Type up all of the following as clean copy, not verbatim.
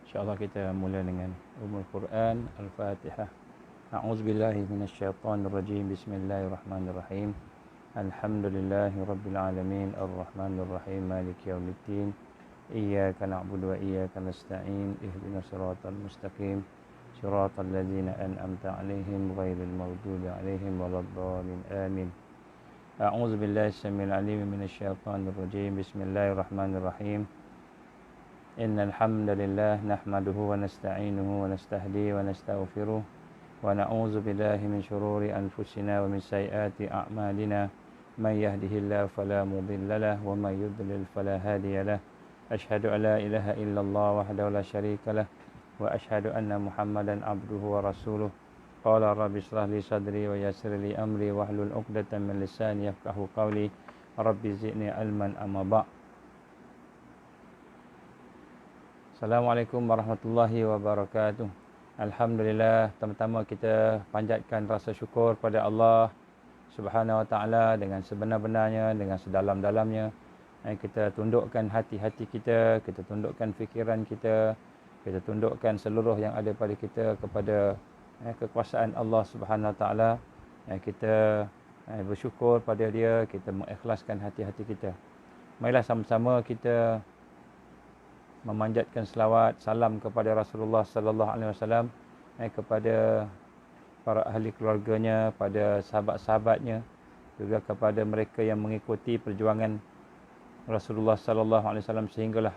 InsyaAllah kita mula dengan Ummul Quran Al-Fatihah. A'udzubillahi minasyaitonirrajim. Bismillahirrahmanirrahim. Alhamdulillahi Rabbil Alamin. Ar-Rahmanirrahim. Maliki yaumiddin. Iyyaka na'budu wa iyyaka nasta'in. Ihdinas siratal mustaqim. Siratal ladzina an'amta 'alaihim ghairil maghdubi 'alaihim waladdallin. Amin. A'udzubillahi as-sami'il 'alim minasyaitonirrajim. Bismillahirrahmanirrahim. Innal hamdalillah nahmaduhu wa nasta'inuhu wa nastahdihi wa nastaghfiruh wa na'udzu billahi min shururi anfusina wa min sayyiati a'malina may yahdihillahu fala mudilla lahu wa may yudlil fala hadiya lahu. Asyhadu an la ilaha illallah wahdahu la syarika lah wa asyhadu anna Muhammadan abduhu wa rasuluh. Qala rabbi shrah li sadri wa yassir li amri wahlul 'uqdatam min lisani yafqahu qawli. Rabbi zidni ilman amma ba'd. Assalamualaikum warahmatullahi wabarakatuh. Alhamdulillah, pertama-tama kita panjatkan rasa syukur pada Allah Subhanahu wa taala dengan sebenar-benarnya, dengan sedalam-dalamnya. Kita tundukkan hati-hati kita, kita tundukkan fikiran kita, kita tundukkan seluruh yang ada pada kita kepada kekuasaan Allah Subhanahu wa taala. Kita bersyukur pada Dia, kita mengikhlaskan hati-hati kita. Marilah sama-sama kita memanjatkan selawat salam kepada Rasulullah sallallahu alaihi wasallam, kepada para ahli keluarganya, pada sahabat-sahabatnya, juga kepada mereka yang mengikuti perjuangan Rasulullah sallallahu alaihi wasallam sehinggalah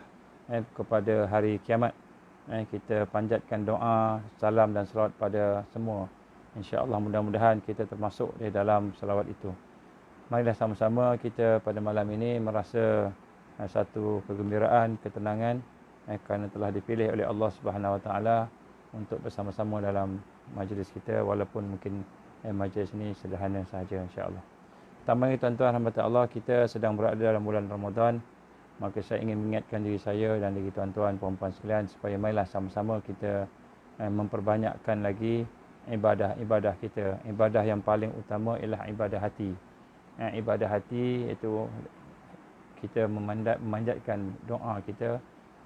kepada hari kiamat. Kita panjatkan doa, salam dan selawat pada semua. Insya-Allah mudah-mudahan kita termasuk di dalam selawat itu. Marilah sama-sama kita pada malam ini merasa satu kegembiraan, ketenangan kerana telah dipilih oleh Allah Subhanahu Wa Taala untuk bersama-sama dalam majlis kita, walaupun mungkin majlis ini sederhana sahaja, insya-Allah. Pertama ini tuan-tuan hamba Allah, kita sedang berada dalam bulan Ramadan, maka saya ingin mengingatkan diri saya dan diri tuan-tuan puan-puan sekalian supaya marilah sama-sama kita memperbanyakkan lagi ibadah kita. Ibadah yang paling utama ialah ibadah hati. Ibadah hati itu kita memanjatkan doa kita,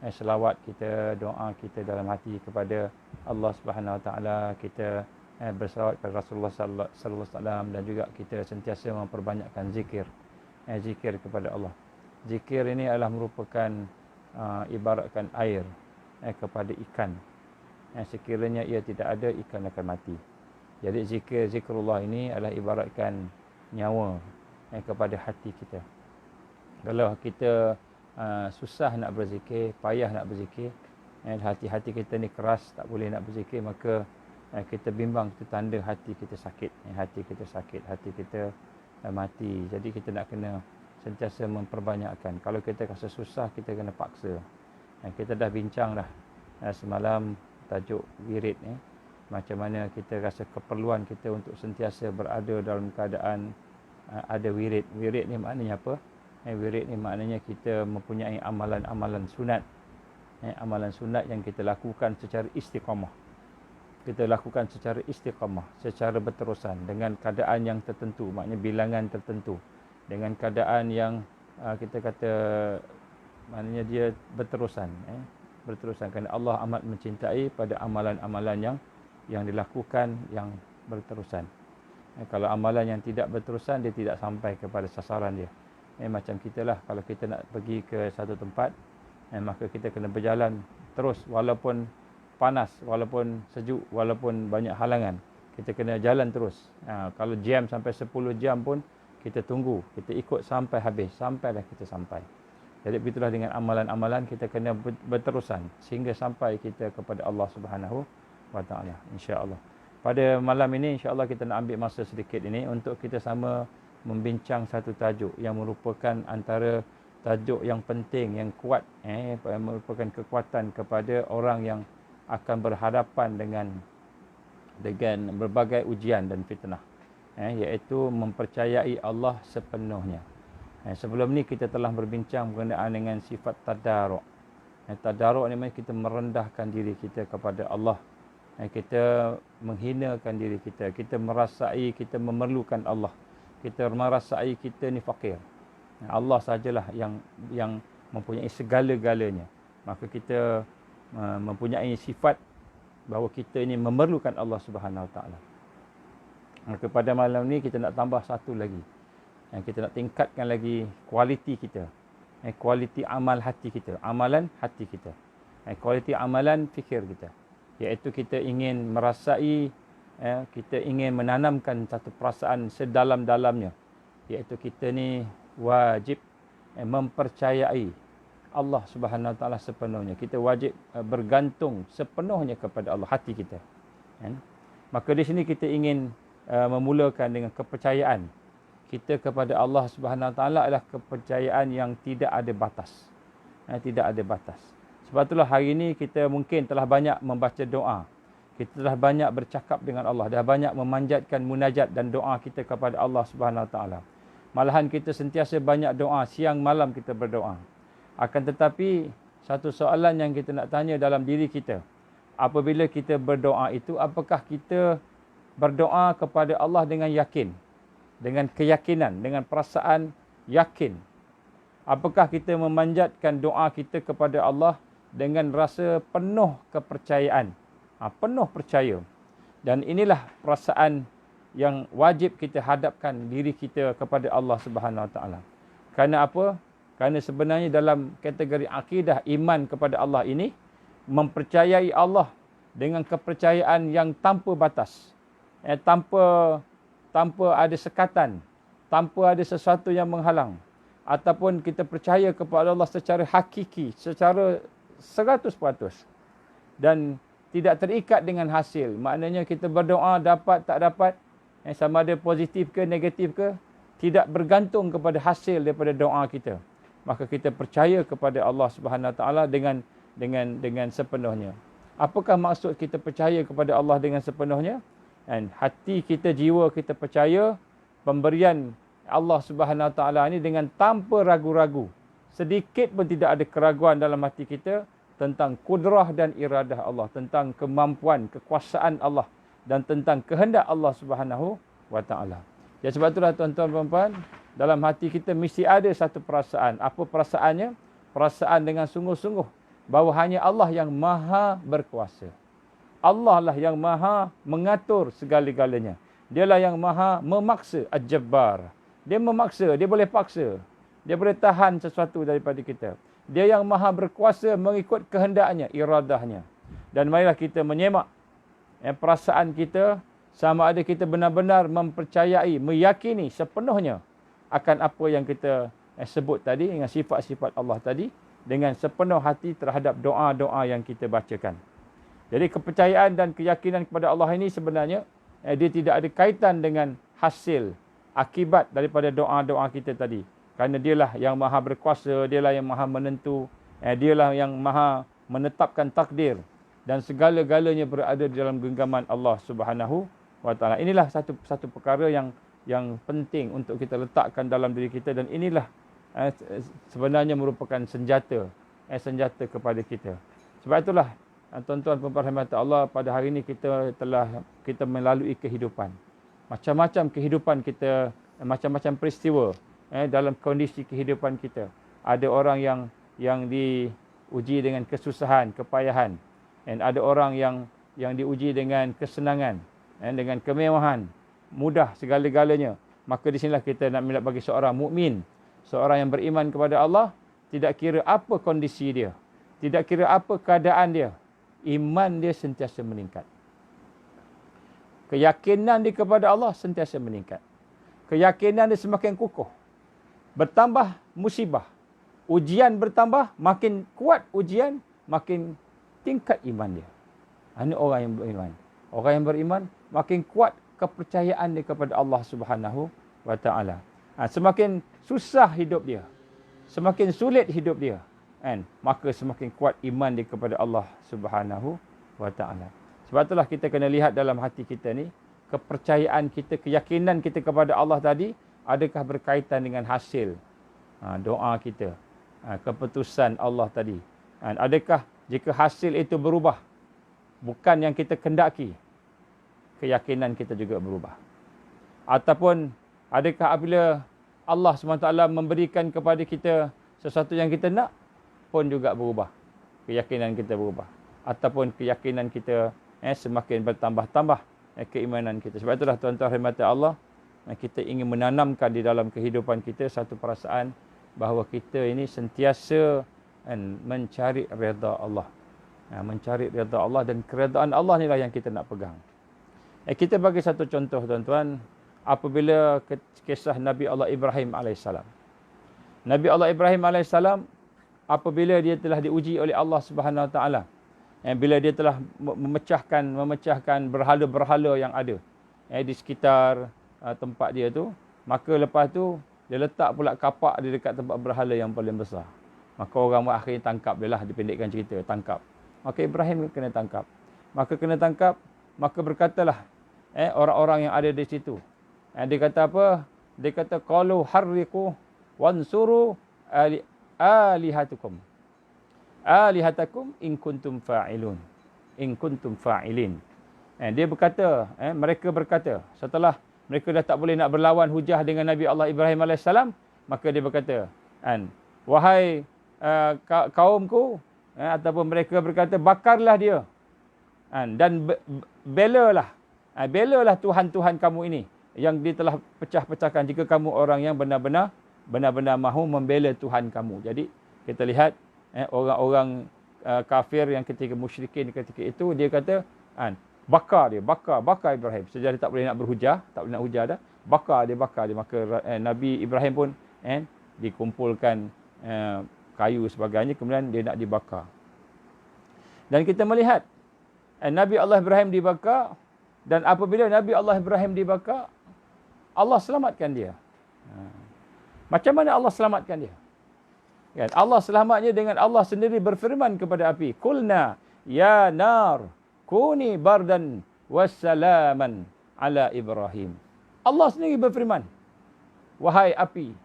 selawat kita, doa kita dalam hati kepada Allah Subhanahu Wa Taala. Kita berselawat kepada Rasulullah sallallahu alaihi wasallam dan juga kita sentiasa memperbanyakkan zikir, zikir kepada Allah. Zikir ini adalah merupakan ibaratkan air kepada ikan. Sekiranya ia tidak ada, ikan akan mati. Jadi zikrullah ini adalah ibaratkan nyawa kepada hati kita. Kalau kita susah nak berzikir, payah nak berzikir, hati-hati kita ni keras, tak boleh nak berzikir, maka kita bimbang, itu tanda hati kita sakit. Hati kita sakit, hati kita mati. Jadi kita nak kena sentiasa memperbanyakkan. Kalau kita rasa susah, kita kena paksa. Kita dah bincang dah semalam tajuk wirid ni. Macam mana kita rasa keperluan kita untuk sentiasa berada dalam keadaan ada wirid. Wirid ni maknanya apa? Wirid ni maknanya kita mempunyai amalan-amalan sunat. Amalan sunat yang kita lakukan secara istiqamah. Kita lakukan secara istiqamah, secara berterusan dengan keadaan yang tertentu, maknanya bilangan tertentu. Dengan keadaan yang kita kata maknanya dia berterusan. Berterusan kerana Allah amat mencintai pada amalan-amalan yang dilakukan yang berterusan. Kalau amalan yang tidak berterusan, dia tidak sampai kepada sasaran dia. Macam kita lah, kalau kita nak pergi ke satu tempat, maka kita kena berjalan terus walaupun panas, walaupun sejuk, walaupun banyak halangan. Kita kena jalan terus. Kalau jam sampai 10 jam pun, kita tunggu, kita ikut sampai habis, sampailah kita sampai. Jadi begitulah dengan amalan-amalan, kita kena berterusan sehingga sampai kita kepada Allah Subhanahu Wa Taala, insya-Allah. Pada malam ini insya-Allah kita nak ambil masa sedikit ini untuk kita sama membincang satu tajuk yang merupakan antara tajuk yang penting, yang kuat, merupakan kekuatan kepada orang yang akan berhadapan dengan berbagai ujian dan fitnah, iaitu mempercayai Allah sepenuhnya. Sebelum ni kita telah berbincang berkenaan dengan sifat tadaruk. Tadaruk ni maksudnya kita merendahkan diri kita kepada Allah. Kita menghinakan diri kita, kita merasai kita memerlukan Allah. Kita merasai kita ni fakir. Allah sajalah yang mempunyai segala-galanya. Maka kita mempunyai sifat bahawa kita ini memerlukan Allah Subhanahu Wa Taala. Maka pada malam ni kita nak tambah satu lagi. Yang kita nak tingkatkan lagi kualiti kita. Kualiti amal hati kita, amalan hati kita. Kualiti amalan fikir kita. Iaitu kita ingin merasai, kita ingin menanamkan satu perasaan sedalam-dalamnya. Iaitu kita ni wajib mempercayai Allah Subhanahu Wa Taala sepenuhnya. Kita wajib bergantung sepenuhnya kepada Allah, hati kita. Maka di sini kita ingin memulakan dengan kepercayaan kita kepada Allah Subhanahu Wa Taala adalah kepercayaan yang tidak ada batas. Tidak ada batas. Sebab itulah hari ini kita mungkin telah banyak membaca doa. Kita telah banyak bercakap dengan Allah, dah banyak memanjatkan munajat dan doa kita kepada Allah Subhanahu Wa Taala. Malahan kita sentiasa banyak doa, siang malam kita berdoa. Akan tetapi satu soalan yang kita nak tanya dalam diri kita, apabila kita berdoa itu, apakah kita berdoa kepada Allah dengan yakin, dengan keyakinan, dengan perasaan yakin? Apakah kita memanjatkan doa kita kepada Allah dengan rasa penuh kepercayaan, penuh percaya? Dan inilah perasaan yang wajib kita hadapkan diri kita kepada Allah Subhanahu Wa Taala. Kerana apa? Kerana sebenarnya dalam kategori akidah iman kepada Allah ini, mempercayai Allah dengan kepercayaan yang tanpa batas, tanpa ada sekatan, tanpa ada sesuatu yang menghalang, ataupun kita percaya kepada Allah secara hakiki, secara 100%, dan tidak terikat dengan hasil. Maknanya kita berdoa dapat tak dapat, sama ada positif ke negatif ke, tidak bergantung kepada hasil daripada doa kita. Maka kita percaya kepada Allah Subhanahu Wa Taala dengan sepenuhnya. Apakah maksud kita percaya kepada Allah dengan sepenuhnya? Dan hati kita, jiwa kita percaya pemberian Allah Subhanahu Wa Taala ini dengan tanpa ragu-ragu. Sedikit pun tidak ada keraguan dalam hati kita tentang kudrah dan iradah Allah, tentang kemampuan, kekuasaan Allah dan tentang kehendak Allah Subhanahu Wa Taala. Jadi sebab itulah tuan-tuan dan puan-puan, dalam hati kita mesti ada satu perasaan. Apa perasaannya? Perasaan dengan sungguh-sungguh bahawa hanya Allah yang maha berkuasa. Allah lah yang maha mengatur segala-galanya. Dialah yang maha memaksa, Al-Jabbar. Dia memaksa, dia boleh paksa. Dia boleh tahan sesuatu daripada kita. Dia yang maha berkuasa mengikut kehendaknya, iradahnya. Dan marilah kita menyemak perasaan kita, sama ada kita benar-benar mempercayai, meyakini sepenuhnya akan apa yang kita sebut tadi, dengan sifat-sifat Allah tadi, dengan sepenuh hati terhadap doa-doa yang kita bacakan. Jadi kepercayaan dan keyakinan kepada Allah ini sebenarnya dia tidak ada kaitan dengan hasil, akibat daripada doa-doa kita tadi. Kerana dialah yang maha berkuasa, dialah yang maha menentu, dialah yang maha menetapkan takdir. Dan segala-galanya berada di dalam genggaman Allah Subhanahu Wa Taala. Inilah satu perkara yang penting untuk kita letakkan dalam diri kita, dan inilah sebenarnya merupakan senjata kepada kita. Sebab itulah tuan-tuan puan-puan rahmati Allah, pada hari ini kita melalui kehidupan. Macam-macam kehidupan kita, macam-macam peristiwa dalam kondisi kehidupan kita. Ada orang yang diuji dengan kesusahan, kepayahan, dan ada orang yang diuji dengan kesenangan, dengan kemewahan, mudah segala-galanya. Maka di sinilah kita nak melihat bagi seorang mukmin, seorang yang beriman kepada Allah, tidak kira apa kondisi dia, tidak kira apa keadaan dia, iman dia sentiasa meningkat. Keyakinan dia kepada Allah sentiasa meningkat. Keyakinan dia semakin kukuh. Bertambah musibah, ujian bertambah, makin kuat ujian, makin tingkat iman dia. Ini orang yang beriman. Orang yang beriman makin kuat kepercayaan dia kepada Allah Subhanahu Wa Taala. Semakin susah hidup dia, semakin sulit hidup dia, maka semakin kuat iman dia kepada Allah Subhanahu Wa Taala. Sebab itulah kita kena lihat dalam hati kita ni, kepercayaan kita, keyakinan kita kepada Allah tadi, adakah berkaitan dengan hasil doa kita, keputusan Allah tadi. Adakah jika hasil itu berubah, bukan yang kita kendaki, keyakinan kita juga berubah. Ataupun adakah apabila Allah SWT memberikan kepada kita sesuatu yang kita nak, pun juga berubah, keyakinan kita berubah. ataupun keyakinan kita semakin bertambah-tambah keimanan kita. Sebab itulah tuan-tuan rahmati Allah, kita ingin menanamkan di dalam kehidupan kita satu perasaan bahawa kita ini sentiasa mencari redha Allah. Mencari redha Allah, dan keredaan Allah inilah yang kita nak pegang. Kita bagi satu contoh tuan-tuan, apabila kisah Nabi Allah Ibrahim AS. Nabi Allah Ibrahim AS, apabila dia telah diuji oleh Allah Subhanahu Wa Taala, bila dia telah memecahkan berhala-berhala yang ada di sekitar tempat dia tu, maka lepas tu dia letak pula kapak di dekat tempat berhala yang paling besar. Maka orang akhirnya tangkap dia lah, dipendekkan cerita, tangkap. Maka Ibrahim kena tangkap. Maka berkatalah orang-orang yang ada di situ. Dia kata apa? Dia kata qalu harriqu wansuru alihatakum in kuntum fa'ilun. In kuntum fa'ilin. Dia berkata, mereka berkata, setelah mereka dah tak boleh nak berlawan hujah dengan Nabi Allah Ibrahim AS, maka dia berkata, wahai kaumku, ataupun mereka berkata, bakarlah dia, dan belalah Tuhan-Tuhan kamu ini yang dia telah pecah-pecahkan, jika kamu orang yang benar-benar mahu membela Tuhan kamu. Jadi kita lihat orang-orang kafir yang ketika musyrikin ketika itu, dia kata bakar Ibrahim. Sejak dia tak boleh nak berhujah, tak boleh nak hujah dah, bakar dia. Maka Nabi Ibrahim pun dikumpulkan kayu sebagainya, kemudian dia nak dibakar. Dan kita melihat Nabi Allah Ibrahim dibakar, dan apabila Nabi Allah Ibrahim dibakar, Allah selamatkan dia. Macam mana Allah selamatkan dia? Kan? Allah selamatnya dengan Allah sendiri berfirman kepada api, "Qulna ya nar kuni bardan wassalaman ala Ibrahim." Allah sendiri berfirman, wahai api,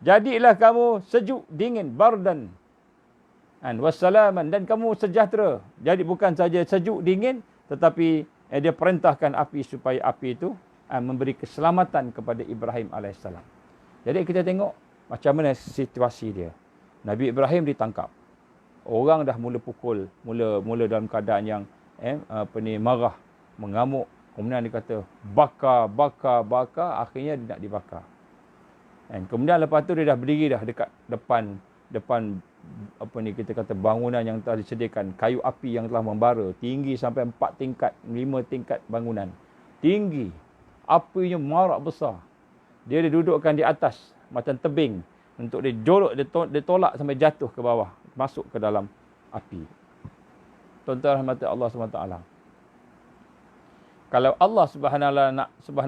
jadilah kamu sejuk dingin, bardan wassalaman, dan kamu sejahtera. Jadi bukan saja sejuk dingin, tetapi dia perintahkan api supaya api itu memberi keselamatan kepada Ibrahim AS. Jadi kita tengok macam mana situasi dia. Nabi Ibrahim ditangkap. Orang dah mula pukul, mula dalam keadaan yang marah, mengamuk. Kemudian dia kata bakar, akhirnya dia nak dibakar. Kemudian lepas tu dia dah berdiri dah dekat depan kita kata bangunan yang telah disediakan, kayu api yang telah membara, tinggi sampai 4 tingkat, 5 tingkat bangunan. Tinggi. Apinya marak besar. Dia didudukkan di atas macam tebing untuk dia tolak sampai jatuh ke bawah, masuk ke dalam api. Tuan-tuan rahmati Allah SWT. Kalau Allah Subhanahu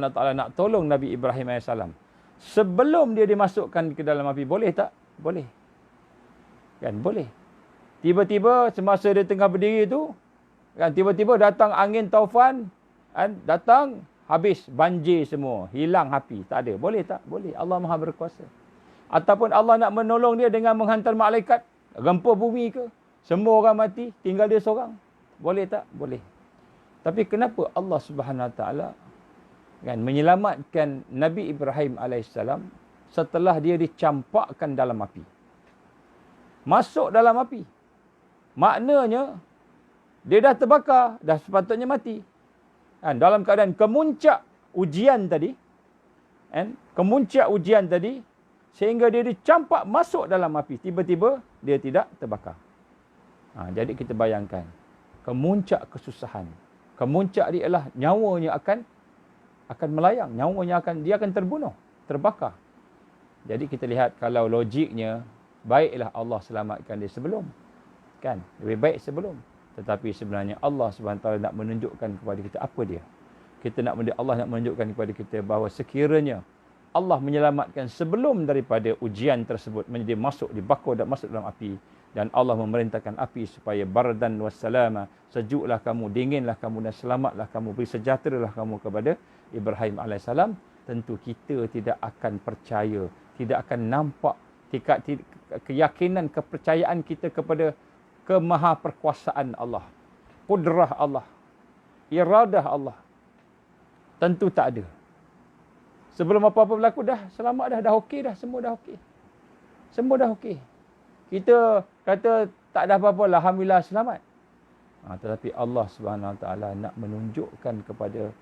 Wa Taala nak tolong Nabi Ibrahim AS, sebelum dia dimasukkan ke dalam api, boleh tak? Boleh. Kan boleh. Tiba-tiba semasa dia tengah berdiri tu, kan tiba-tiba datang angin taufan, datang, habis banjir semua, hilang api, tak ada. Boleh tak? Boleh. Allah Maha berkuasa. Ataupun Allah nak menolong dia dengan menghantar malaikat, rempah bumi ke, semua orang mati, tinggal dia seorang. Boleh tak? Boleh. Tapi kenapa Allah Subhanahu Wa Taala kan menyelamatkan Nabi Ibrahim alaihissalam setelah dia dicampakkan dalam api? Masuk dalam api. Maknanya dia dah terbakar, dah sepatutnya mati. Dalam keadaan kemuncak ujian tadi, sehingga dia dicampak masuk dalam api, tiba-tiba dia tidak terbakar. Jadi kita bayangkan kemuncak kesusahan. Kemuncak dia ialah nyawanya akan melayang, dia akan terbunuh, terbakar. Jadi kita lihat kalau logiknya, baiklah Allah selamatkan dia sebelum. Kan? Lebih baik sebelum. Tetapi sebenarnya Allah SWT nak menunjukkan kepada kita apa dia. Allah nak menunjukkan kepada kita bahawa sekiranya Allah menyelamatkan sebelum daripada ujian tersebut, menjadi dibakar dan masuk dalam api, dan Allah memerintahkan api supaya bardan wassalama, sejuklah kamu, dinginlah kamu, dan selamatlah kamu, beri sejahteralah kamu kepada Ibrahim AS, tentu kita tidak akan percaya, tidak akan nampak keyakinan, kepercayaan kita kepada kemahaperkuasaan Allah, kudrah Allah, iradah Allah, tentu tak ada. Sebelum apa-apa berlaku dah selamat dah okey dah, semua dah okey. Semua dah okey. Kita kata tak ada apa-apa lah, alhamdulillah selamat. Tetapi Allah Subhanahu Wa Taala nak menunjukkan kepada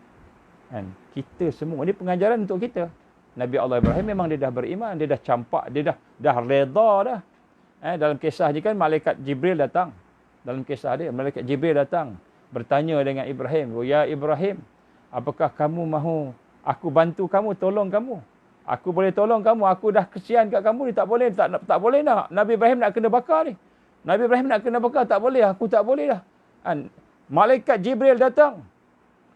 kita semua, ini pengajaran untuk kita. Nabi Allah Ibrahim memang dia dah beriman, dia dah campak, dia dah reda dah. Dalam kisah dia kan malaikat Jibril datang. Dalam kisah dia malaikat Jibril datang bertanya dengan Ibrahim, "Ya Ibrahim, apakah kamu mahu aku bantu kamu, tolong kamu? Aku boleh tolong kamu, aku dah kesian kat kamu ni, tak boleh nak. Nabi Ibrahim nak kena bakar ni. Nabi Ibrahim nak kena bakar, tak boleh, aku tak boleh dah." Malaikat Jibril datang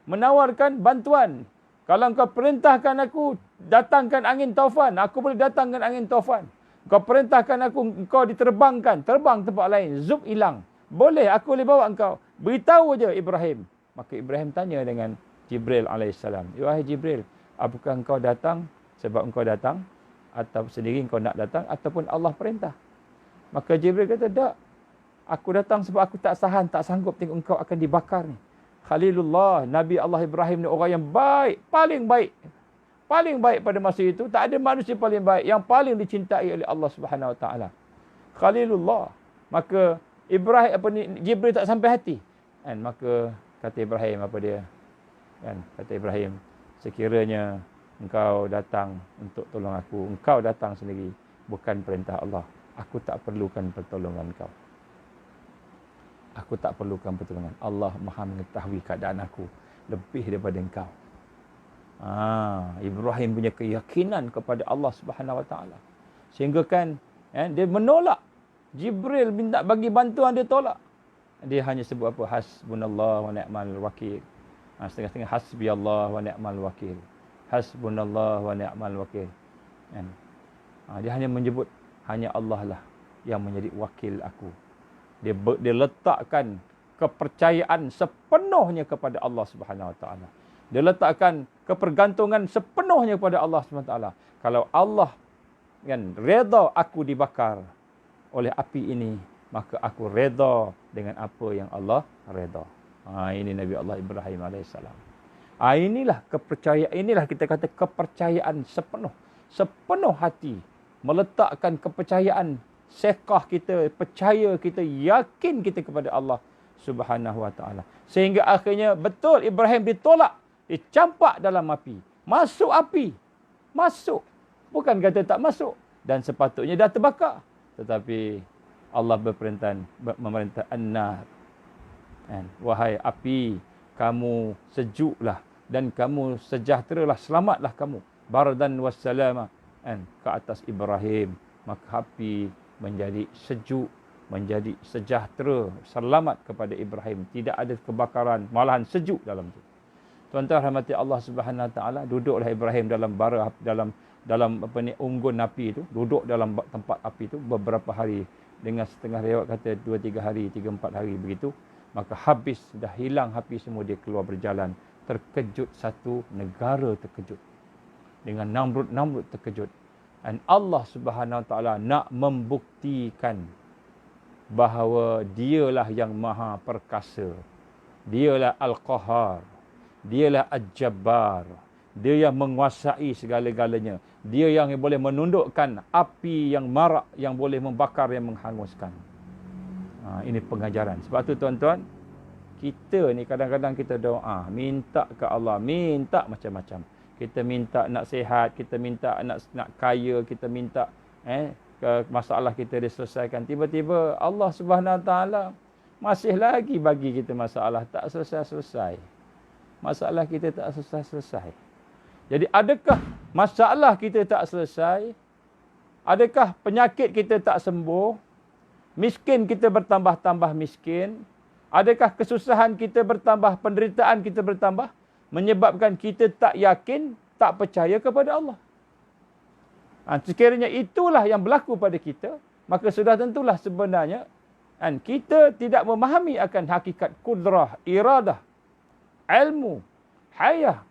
menawarkan bantuan. Kalau engkau perintahkan aku datangkan angin taufan, aku boleh datangkan angin taufan. Kau perintahkan aku, engkau diterbangkan, terbang tempat lain, zup hilang. Boleh, aku boleh bawa engkau. Beritahu je Ibrahim. Maka Ibrahim tanya dengan Jibril alaihissalam, "Wahai Jibril, apakah engkau datang sebab engkau datang, atau sendiri engkau nak datang, ataupun Allah perintah?" Maka Jibril kata, "Tak. Aku datang sebab aku tak sanggup tengok engkau akan dibakar ni." Khalilullah, Nabi Allah Ibrahim ni orang yang baik, paling baik. Paling baik pada masa itu, tak ada manusia paling baik, yang paling dicintai oleh Allah Subhanahu Wa Taala. Khalilullah. Maka Jibril tak sampai hati. Maka kata Ibrahim apa dia? Kata Ibrahim, "Sekiranya engkau datang untuk tolong aku, engkau datang sendiri, bukan perintah Allah. Aku tak perlukan pertolongan kau. Aku tak perlukan pertolongan. Allah Maha mengetahui keadaan aku lebih daripada engkau." Ibrahim punya keyakinan kepada Allah Subhanahu Wa Taala. Sehingga kan dia menolak. Jibril minta bagi bantuan, dia tolak. Dia hanya sebut apa? Hasbunallah wa ni'mal wakil. Setengah-setengah hasbiyallah wa ni'mal wakil. Hasbunallah wa ni'mal wakil. Dia hanya menyebut hanya Allah lah yang menjadi wakil aku. Dia letakkan kepercayaan sepenuhnya kepada Allah Subhanahu Wa Taala. Dia letakkan kepergantungan sepenuhnya kepada Allah Subhanahu Wa Taala. Kalau Allah redha aku dibakar oleh api ini, maka aku redha dengan apa yang Allah redha. Ini Nabi Allah Ibrahim alaihissalam. Inilah kita kata kepercayaan sepenuh hati, meletakkan kepercayaan, sekah kita, percaya kita, yakin kita kepada Allah Subhanahu Wa Taala. Sehingga akhirnya betul Ibrahim ditolak, dicampak dalam api, masuk api, masuk. Bukan kata tak masuk, dan sepatutnya dah terbakar. Tetapi Allah memerintah an-nar. Wahai api, kamu sejuklah dan kamu sejahteralah, selamatlah kamu. Bardan wassalama ke atas Ibrahim. Maka api menjadi sejuk, menjadi sejahtera, selamat kepada Ibrahim. Tidak ada kebakaran, malahan sejuk dalam itu. Tuan-tuan rahmati Allah Subhanahu Wa Taala, duduklah Ibrahim dalam unggun api itu, duduk dalam tempat api itu beberapa hari. Dengan setengah riwayat kata 2-3 hari, 3-4 hari begitu. Maka habis, dah hilang api semua, dia keluar berjalan. Terkejut satu negara, terkejut. Dengan Namrud terkejut. Dan Allah Subhanahu Wa Taala nak membuktikan bahawa dialah yang maha perkasa. Dialah Al-Qahar. Dialah Al-Jabbar. Dia yang menguasai segala-galanya. Dia yang boleh menundukkan api yang marak, yang boleh membakar, yang menghanguskan. Ini pengajaran. Sebab tu tuan-tuan, kita ni kadang-kadang kita doa, minta ke Allah, minta macam-macam. Kita minta nak sihat, kita minta nak kaya, kita minta masalah kita diselesaikan. Tiba-tiba Allah Subhanahu Wa Taala masih lagi bagi kita masalah, tak selesai-selesai. Masalah kita tak selesai-selesai. Jadi adakah masalah kita tak selesai? Adakah penyakit kita tak sembuh? Miskin kita bertambah-tambah miskin? Adakah kesusahan kita bertambah, penderitaan kita bertambah? Menyebabkan kita tak yakin, tak percaya kepada Allah. Sekiranya itulah yang berlaku pada kita, maka sudah tentulah sebenarnya kita tidak memahami akan hakikat kudrah, iradah, ilmu, hayah.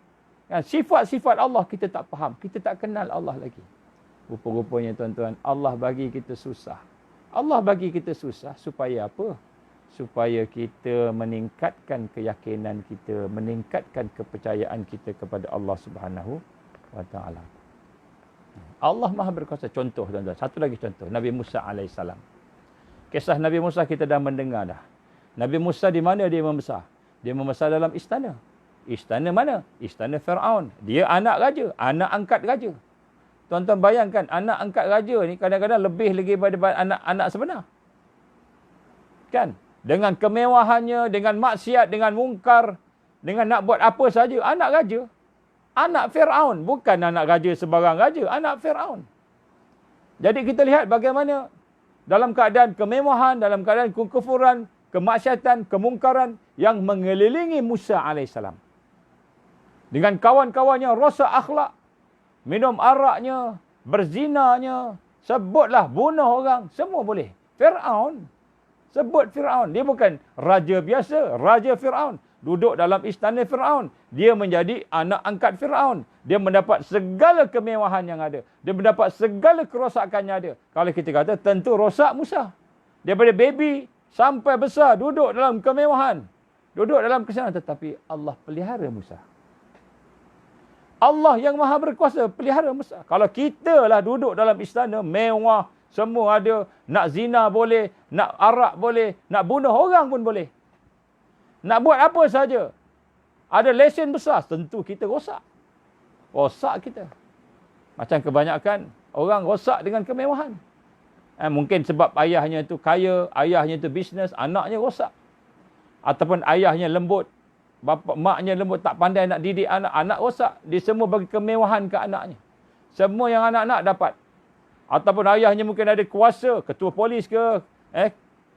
Sifat-sifat Allah kita tak faham. Kita tak kenal Allah lagi. Rupa-rupanya tuan-tuan, Allah bagi kita susah. Allah bagi kita susah supaya apa? Supaya kita meningkatkan keyakinan kita, meningkatkan kepercayaan kita kepada Allah Subhanahu Wa Taala. Allah Maha berkuasa. Contoh tuan-tuan, satu lagi contoh, Nabi Musa alaihissalam. Kisah Nabi Musa kita dah mendengar dah. Nabi Musa di mana dia membesar? Dia membesar dalam istana. Istana mana? Istana Firaun. Dia anak raja, anak angkat raja. Tuan-tuan bayangkan, anak angkat raja ni kadang-kadang lebih lagi daripada anak-anak sebenar. Kan? Dengan kemewahannya, dengan maksiat, dengan mungkar, dengan nak buat apa saja, anak raja. Anak Firaun, bukan anak raja sebarang raja, anak Firaun. Jadi kita lihat bagaimana dalam keadaan kemewahan, dalam keadaan kekufuran, kemaksiatan, kemungkaran yang mengelilingi Musa alaihissalam. Dengan kawan-kawannya rosak akhlak, minum araknya, berzinanya, sebutlah bunuh orang, semua boleh. Firaun. Sebut Firaun. Dia bukan raja biasa, raja Firaun. Duduk dalam istana Firaun. Dia menjadi anak angkat Firaun. Dia mendapat segala kemewahan yang ada. Dia mendapat segala kerosakan yang ada. Kalau kita kata, tentu rosak Musa. Daripada baby sampai besar, duduk dalam kemewahan. Duduk dalam kesenangan. Tetapi Allah pelihara Musa. Allah yang maha berkuasa pelihara Musa. Kalau kita lah duduk dalam istana, mewah, semua ada, nak zina boleh, nak arak boleh, nak bunuh orang pun boleh. Nak buat apa saja. Ada lesen besar, tentu kita rosak. Rosak kita. Macam kebanyakan orang rosak dengan kemewahan. Mungkin sebab ayahnya itu kaya, ayahnya itu bisnes, anaknya rosak. Ataupun ayahnya lembut, maknya lembut, tak pandai nak didik anak, anak rosak. Dia semua bagi kemewahan ke anaknya. Semua yang anak-anak dapat. Ataupun ayahnya mungkin ada kuasa, ketua polis ke,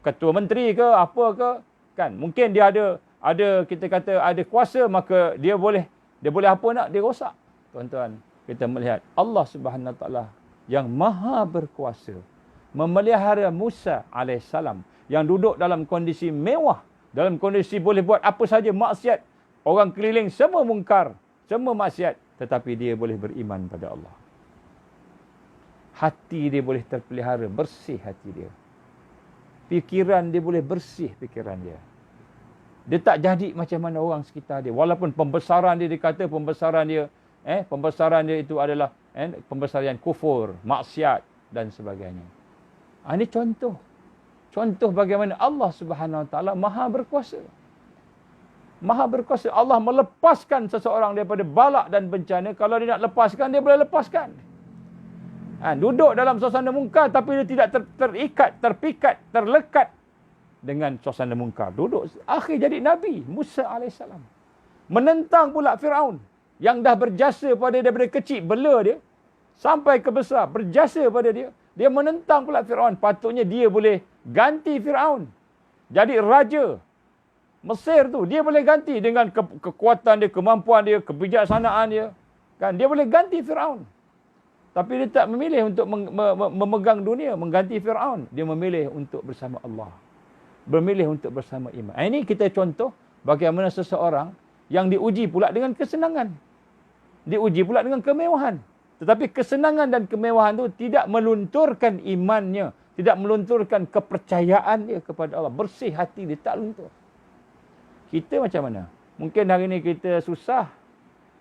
ketua menteri ke, apa ke, kan? Mungkin dia ada kita kata ada kuasa, maka dia boleh apa nak, dia rosak. Tuan-tuan, kita melihat Allah Subhanahu Wa Taala yang maha berkuasa memelihara Musa alaihissalam yang duduk dalam kondisi mewah, dalam kondisi boleh buat apa saja maksiat, orang keliling semua mungkar, semua maksiat, tetapi dia boleh beriman pada Allah. Hati dia boleh terpelihara, bersih hati dia. Fikiran dia boleh bersih fikiran dia. Dia tak jadi macam mana orang sekitar dia. Walaupun pembesaran dia dikata pembesaran dia itu adalah pembesaran kufur, maksiat dan sebagainya. Ini contoh. Contoh bagaimana Allah Subhanahu Wa Taala maha berkuasa. Maha berkuasa. Allah melepaskan seseorang daripada balak dan bencana. Kalau dia nak lepaskan, dia boleh lepaskan. Duduk dalam suasana mungkar tapi dia tidak terikat, terpikat, terlekat dengan suasana mungkar. Duduk, akhir jadi Nabi Musa alaihissalam. Menentang pula Firaun yang dah berjasa pada dia daripada kecil, bela dia sampai ke besar, berjasa pada dia. Dia menentang pula Firaun. Patutnya dia boleh ganti Firaun. Jadi raja Mesir tu, dia boleh ganti dengan kekuatan dia, kemampuan dia, kebijaksanaan dia. Kan? Dia boleh ganti Firaun. Tapi dia tak memilih untuk memegang dunia, mengganti Firaun. Dia memilih untuk bersama Allah. Memilih untuk bersama iman. Ini kita contoh bagaimana seseorang yang diuji pula dengan kesenangan. Diuji pula dengan kemewahan. Tetapi kesenangan dan kemewahan itu tidak melunturkan imannya. Tidak melunturkan kepercayaan dia kepada Allah. Bersih hati dia, tak luntur. Kita macam mana? Mungkin hari ini kita susah.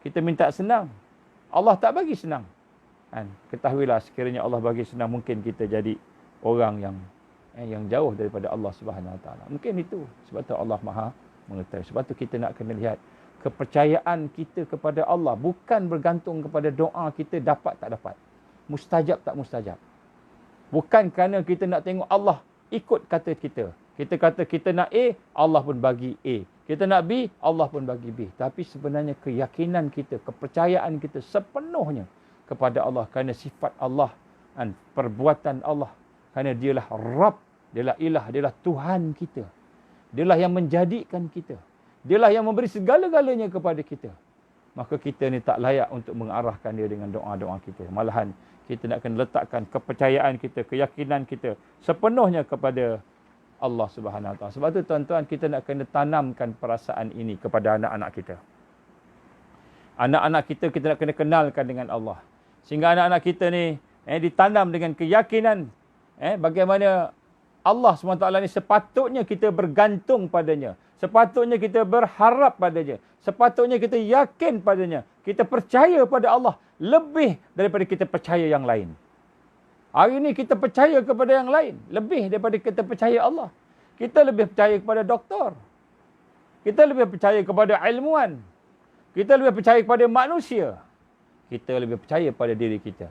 Kita minta senang. Allah tak bagi senang. Ketahuilah sekiranya Allah bagi senang, mungkin kita jadi orang yang jauh daripada Allah Subhanahu Wa Taala. Mungkin itu sebab tu Allah Maha mengetahui. Sebab tu kita nak kena lihat kepercayaan kita kepada Allah bukan bergantung kepada doa kita dapat tak dapat, mustajab tak mustajab. Bukan kerana kita nak tengok Allah ikut kata kita. Kita kata kita nak A, Allah pun bagi A. Kita nak B, Allah pun bagi B. Tapi sebenarnya keyakinan kita, kepercayaan kita sepenuhnya kepada Allah kerana sifat Allah dan perbuatan Allah, kerana dialah Rabb, dialah Ilah, dialah Tuhan kita, dialah yang menjadikan kita, dialah yang memberi segala-galanya kepada kita. Maka kita ni tak layak untuk mengarahkan dia dengan doa-doa kita. Malahan kita nak kena letakkan kepercayaan kita, keyakinan kita sepenuhnya kepada Allah Subhanahu Wa Taala. Sebab tu tuan-tuan, kita nak kena tanamkan perasaan ini kepada anak-anak kita. Anak-anak kita nak kena kenalkan dengan Allah. Sehingga anak-anak kita ni ditanam dengan keyakinan bagaimana Allah SWT ni sepatutnya kita bergantung padanya. Sepatutnya kita berharap padanya. Sepatutnya kita yakin padanya. Kita percaya pada Allah lebih daripada kita percaya yang lain. Hari ini kita percaya kepada yang lain. Lebih daripada kita percaya Allah. Kita lebih percaya kepada doktor. Kita lebih percaya kepada ilmuwan. Kita lebih percaya kepada manusia. Kita lebih percaya pada diri kita.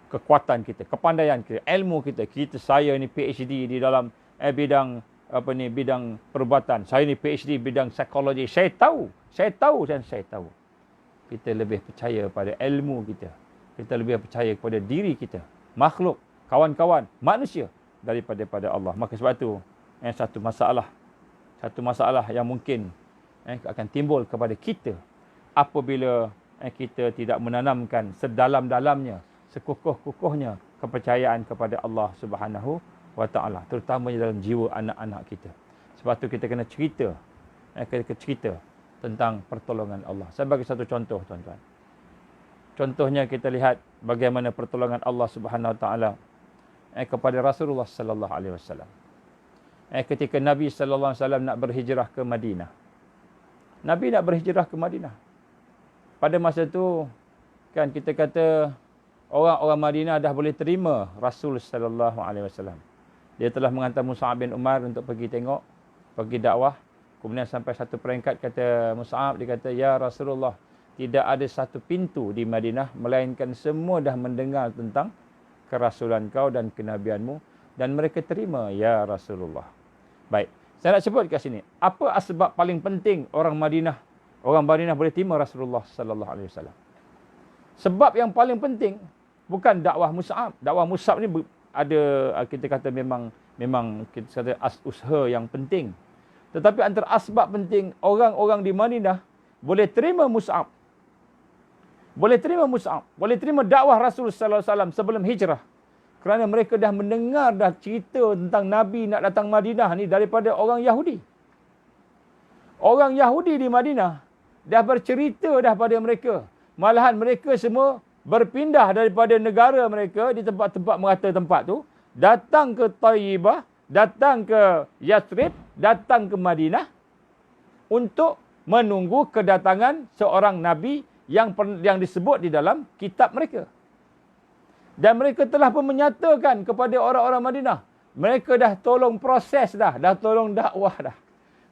Kekuatan kita, kepandaian kita, ilmu kita. Saya ni PhD di dalam bidang perubatan. Saya ni PhD bidang psikologi. Saya tahu dan saya tahu. Kita lebih percaya pada ilmu kita. Kita lebih percaya kepada diri kita, makhluk, kawan-kawan, manusia daripada Allah. Maka sebab itu satu masalah yang mungkin akan timbul kepada kita apabila kita tidak menanamkan sedalam-dalamnya, sekukuh-kukuhnya kepercayaan kepada Allah Subhanahu wa Ta'ala, terutamanya dalam jiwa anak-anak kita. Sebab tu kita kena cerita tentang pertolongan Allah. Saya bagi satu contoh, tuan-tuan. Contohnya kita lihat bagaimana pertolongan Allah Subhanahu wa Ta'ala kepada Rasulullah sallallahu alaihi wasallam. Ketika Nabi sallallahu alaihi wasallam nak berhijrah ke Madinah. Nabi nak berhijrah ke Madinah. Pada masa tu kan kita kata orang-orang Madinah dah boleh terima Rasul sallallahu alaihi wasallam. Dia telah menghantar Mus'ab bin Umar untuk pergi tengok, pergi dakwah. Kemudian sampai satu peringkat kata Mus'ab, dia kata, "Ya Rasulullah, tidak ada satu pintu di Madinah melainkan semua dah mendengar tentang kerasulan kau dan kenabianmu dan mereka terima, ya Rasulullah." Baik, saya nak sebut kat sini, apa sebab paling penting orang Madinah boleh terima Rasulullah sallallahu alaihi wasallam? Sebab yang paling penting bukan dakwah Mus'ab. Dakwah Mus'ab ni ada, kita kata memang kita kata usaha yang penting. Tetapi antara asbab penting orang-orang di Madinah boleh terima Mus'ab. Boleh terima dakwah Rasul sallallahu alaihi wasallam sebelum hijrah. Kerana mereka dah mendengar dah cerita tentang Nabi nak datang Madinah ni daripada orang Yahudi. Orang Yahudi di Madinah dah bercerita dah pada mereka. Malahan mereka semua berpindah daripada negara mereka di tempat-tempat merata tempat tu, datang ke Taibah, datang ke Yathrib, datang ke Madinah untuk menunggu kedatangan seorang Nabi yang disebut di dalam kitab mereka. Dan mereka telah pun menyatakan kepada orang-orang Madinah, mereka dah tolong proses dah tolong dakwah dah.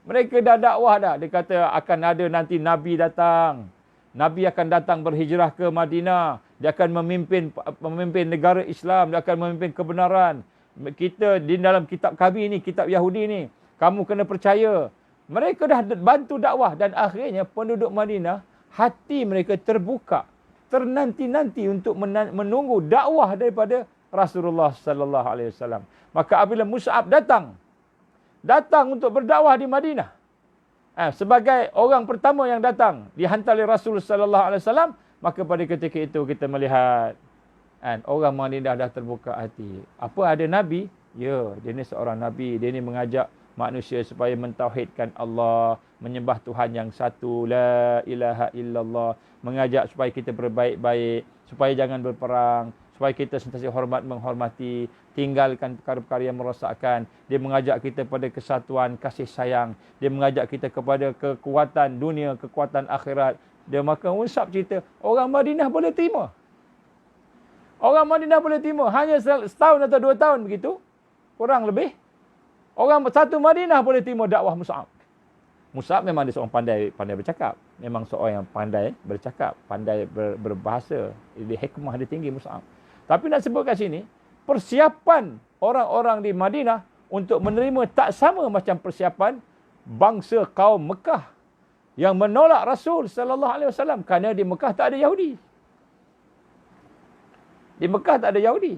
Mereka dah dakwah dah. Dia kata akan ada nanti Nabi datang. Nabi akan datang berhijrah ke Madinah. Dia akan memimpin negara Islam. Dia akan memimpin kebenaran. Kita di dalam kitab kami ni, kitab Yahudi ni, kamu kena percaya. Mereka dah bantu dakwah dan akhirnya penduduk Madinah, hati mereka terbuka, ternanti-nanti untuk menunggu dakwah daripada Rasulullah sallallahu alaihi wasallam. Maka apabila Mus'ab datang untuk berdakwah di Madinah, sebagai orang pertama yang datang dihantar oleh Rasul sallallahu alaihi wasallam, maka pada ketika itu kita melihat orang Madinah dah terbuka hati. Apa ada Nabi? Ya, dia ni seorang Nabi. Dia ni mengajak manusia supaya mentauhidkan Allah, menyembah Tuhan yang satu, la ilaha illallah, mengajak supaya kita berbaik-baik, supaya jangan berperang, supaya kita sentiasa hormat menghormati, tinggalkan perkara-perkara yang merosakkan. Dia mengajak kita pada kesatuan, kasih sayang. Dia mengajak kita kepada kekuatan dunia, kekuatan akhirat. Dia maka Mus'ab cerita, orang Madinah boleh terima. Orang Madinah boleh terima. Hanya setahun atau 2 tahun begitu, kurang lebih. Orang satu Madinah boleh terima dakwah Mus'ab. Mus'ab memang dia seorang pandai bercakap. Memang seorang yang pandai bercakap, pandai berbahasa. Dia hikmah dia tinggi Mus'ab. Tapi nak sebut kat sini, persiapan orang-orang di Madinah untuk menerima tak sama macam persiapan bangsa kaum Mekah yang menolak Rasul sallallahu alaihi wasallam kerana di Mekah tak ada Yahudi. Di Mekah tak ada Yahudi.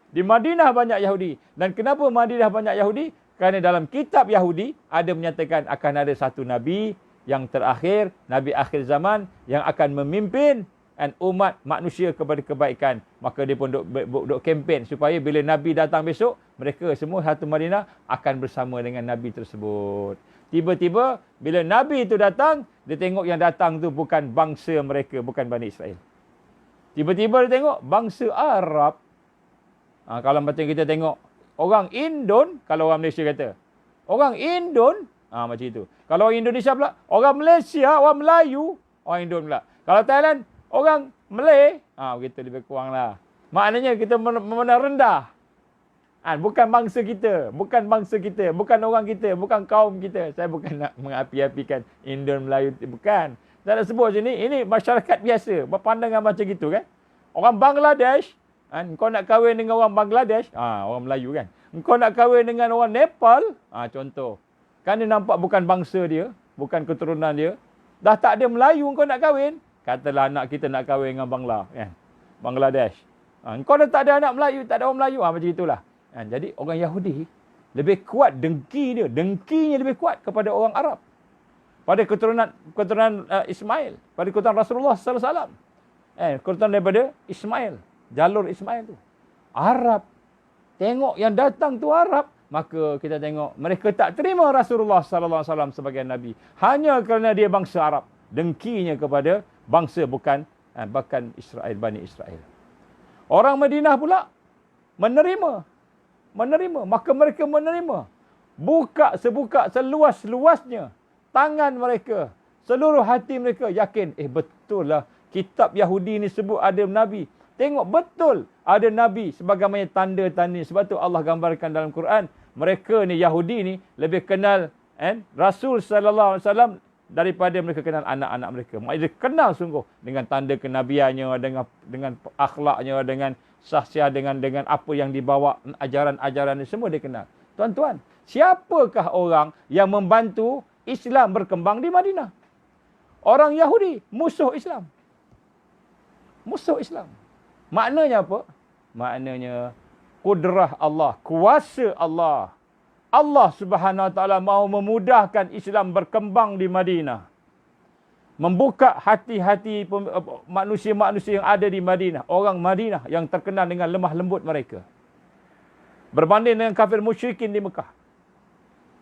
Di Madinah banyak Yahudi. Dan kenapa Madinah banyak Yahudi? Kerana dalam kitab Yahudi ada menyatakan akan ada satu Nabi yang terakhir, Nabi akhir zaman yang akan memimpin umat manusia kepada kebaikan. Maka dia pun duk kempen supaya bila Nabi datang besok, mereka semua satu Madinah akan bersama dengan Nabi tersebut. Tiba-tiba bila Nabi itu datang, dia tengok yang datang tu bukan bangsa mereka, bukan Bani Israel. Tiba-tiba dia tengok bangsa Arab. Kalau macam kita tengok orang Indon, kalau orang Malaysia kata, orang Indon, macam itu. Kalau orang Indonesia pula, orang Malaysia, orang Melayu, orang Indon pula. Kalau Thailand, orang Malay, begitu lebih kurang lah. Maknanya kita memandang rendah. Bukan bangsa kita, bukan bangsa kita, bukan orang kita, bukan kaum kita. Saya bukan nak mengapi-apikan Indon Melayu, bukan. Saya nak sebut sini, ini masyarakat biasa, berpandangan macam gitu kan. Orang Bangladesh, kau nak kahwin dengan orang Bangladesh, orang Melayu kan. Kau nak kahwin dengan orang Nepal, contoh. Kan dia nampak bukan bangsa dia, bukan keturunan dia. Dah tak ada Melayu kau nak kahwin. Katalah anak kita nak kahwin dengan kan. Bangladesh. Kau dah tak ada anak Melayu, tak ada orang Melayu, macam itulah. Jadi orang Yahudi lebih kuat dengki dia. Dengkinya lebih kuat kepada orang Arab. Pada keturunan Ismail. Pada keturunan Rasulullah SAW. Keturunan daripada Ismail. Jalur Ismail tu. Arab. Tengok yang datang tu Arab. Maka kita tengok mereka tak terima Rasulullah SAW sebagai Nabi. Hanya kerana dia bangsa Arab. Dengkinya kepada bangsa bukan Israel, Bani Israel. Orang Madinah pula menerima. Maka mereka menerima. Buka sebuka seluas-luasnya tangan mereka. Seluruh hati mereka yakin. Betul lah. Kitab Yahudi ni sebut ada Nabi. Tengok betul ada Nabi sebagaimana tanda-tanda. Sebab tu Allah gambarkan dalam Quran. Mereka ni Yahudi ni lebih kenal Rasul sallallahu alaihi wasallam daripada mereka kenal anak-anak mereka. Maksudnya dia kenal sungguh dengan tanda kenabiannya, dengan akhlaknya, dengan sahsiah, dengan apa yang dibawa, ajaran-ajaran ni semua dia kenal. Tuan-tuan, siapakah orang yang membantu Islam berkembang di Madinah? Orang Yahudi, musuh Islam. Musuh Islam. Maknanya apa? Maknanya kudrah Allah, kuasa Allah. Allah Subhanahu Wa Taala mahu memudahkan Islam berkembang di Madinah. Membuka hati-hati manusia-manusia yang ada di Madinah. Orang Madinah yang terkenal dengan lemah lembut mereka. Berbanding dengan kafir musyrikin di Mekah.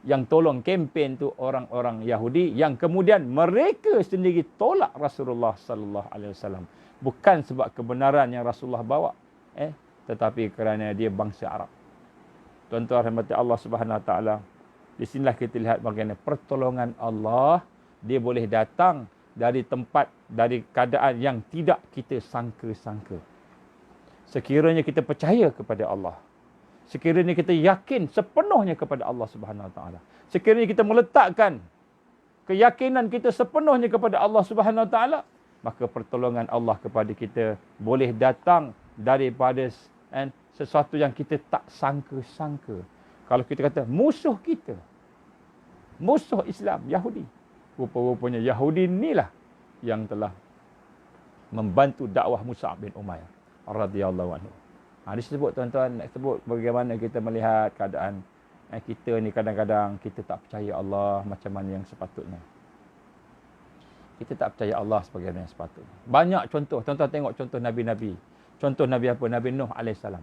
Yang tolong kempen tu orang-orang Yahudi. Yang kemudian mereka sendiri tolak Rasulullah sallallahu alaihi wasallam. Bukan sebab kebenaran yang Rasulullah bawa. Tetapi kerana dia bangsa Arab. Tuan-tuan rahmati Allah Subhanahu Wa Taala. Di sinilah kita lihat bagaimana pertolongan Allah. Dia boleh datang dari tempat, dari keadaan yang tidak kita sangka-sangka. Sekiranya kita percaya kepada Allah. Sekiranya kita yakin sepenuhnya kepada Allah Subhanahu Wa Taala. Sekiranya kita meletakkan keyakinan kita sepenuhnya kepada Allah Subhanahu Wa Taala, maka pertolongan Allah kepada kita boleh datang daripada sesuatu yang kita tak sangka-sangka. Kalau kita kata musuh kita, musuh Islam, Yahudi. Rupa-rupanya Yahudi inilah yang telah membantu dakwah Mus'ab bin Umair radhiyallahu anhu. Disebut tuan-tuan, nak sebut bagaimana kita melihat keadaan kita ni kadang-kadang kita tak percaya Allah macam mana yang sepatutnya. Kita tak percaya Allah sebagaimana yang sepatutnya. Banyak contoh, tuan-tuan tengok contoh Nabi-Nabi. Contoh Nabi apa? Nabi Nuh alaihissalam.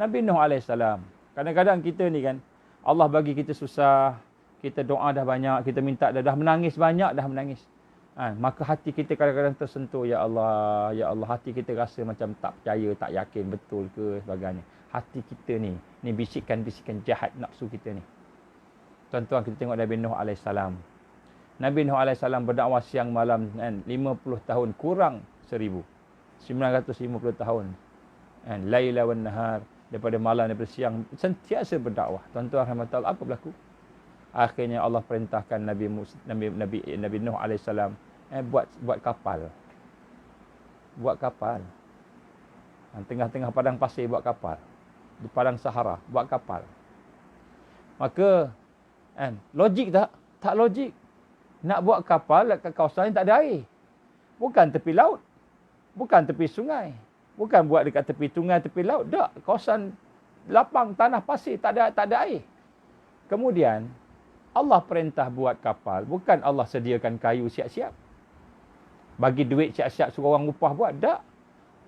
Nabi Nuh alaihissalam. Kadang-kadang kita ni kan, Allah bagi kita susah, kita doa dah banyak, kita minta dah menangis banyak, dah menangis. Maka hati kita kadang-kadang tersentuh, ya Allah, hati kita rasa macam tak percaya, tak yakin betul ke sebagainya. Hati kita ni bisikan-bisikan jahat nafsu kita ni. Tuan-tuan, kita tengok Nabi Nuh alaihissalam. Nabi Nuh alaihissalam berdakwah siang malam 50 tahun kurang 1950 tahun. Laila wan nahar, daripada malam daripada siang sentiasa berdakwah. Tuan-tuan rahmatullah, apa berlaku? Akhirnya Allah perintahkan Nabi Nuh alaihissalam buat kapal. Buat kapal. Tengah-tengah padang pasir buat kapal. Di padang Sahara buat kapal. Maka logik tak? Tak logik. Nak buat kapal dekat kawasan yang tak ada air. Bukan tepi laut. Bukan tepi sungai. Bukan buat dekat tepi sungai, tepi laut. Tak, kawasan lapang tanah pasir, tak ada air. Kemudian Allah perintah buat kapal, bukan Allah sediakan kayu siap-siap. Bagi duit siap-siap suruh orang upah buat. Tak.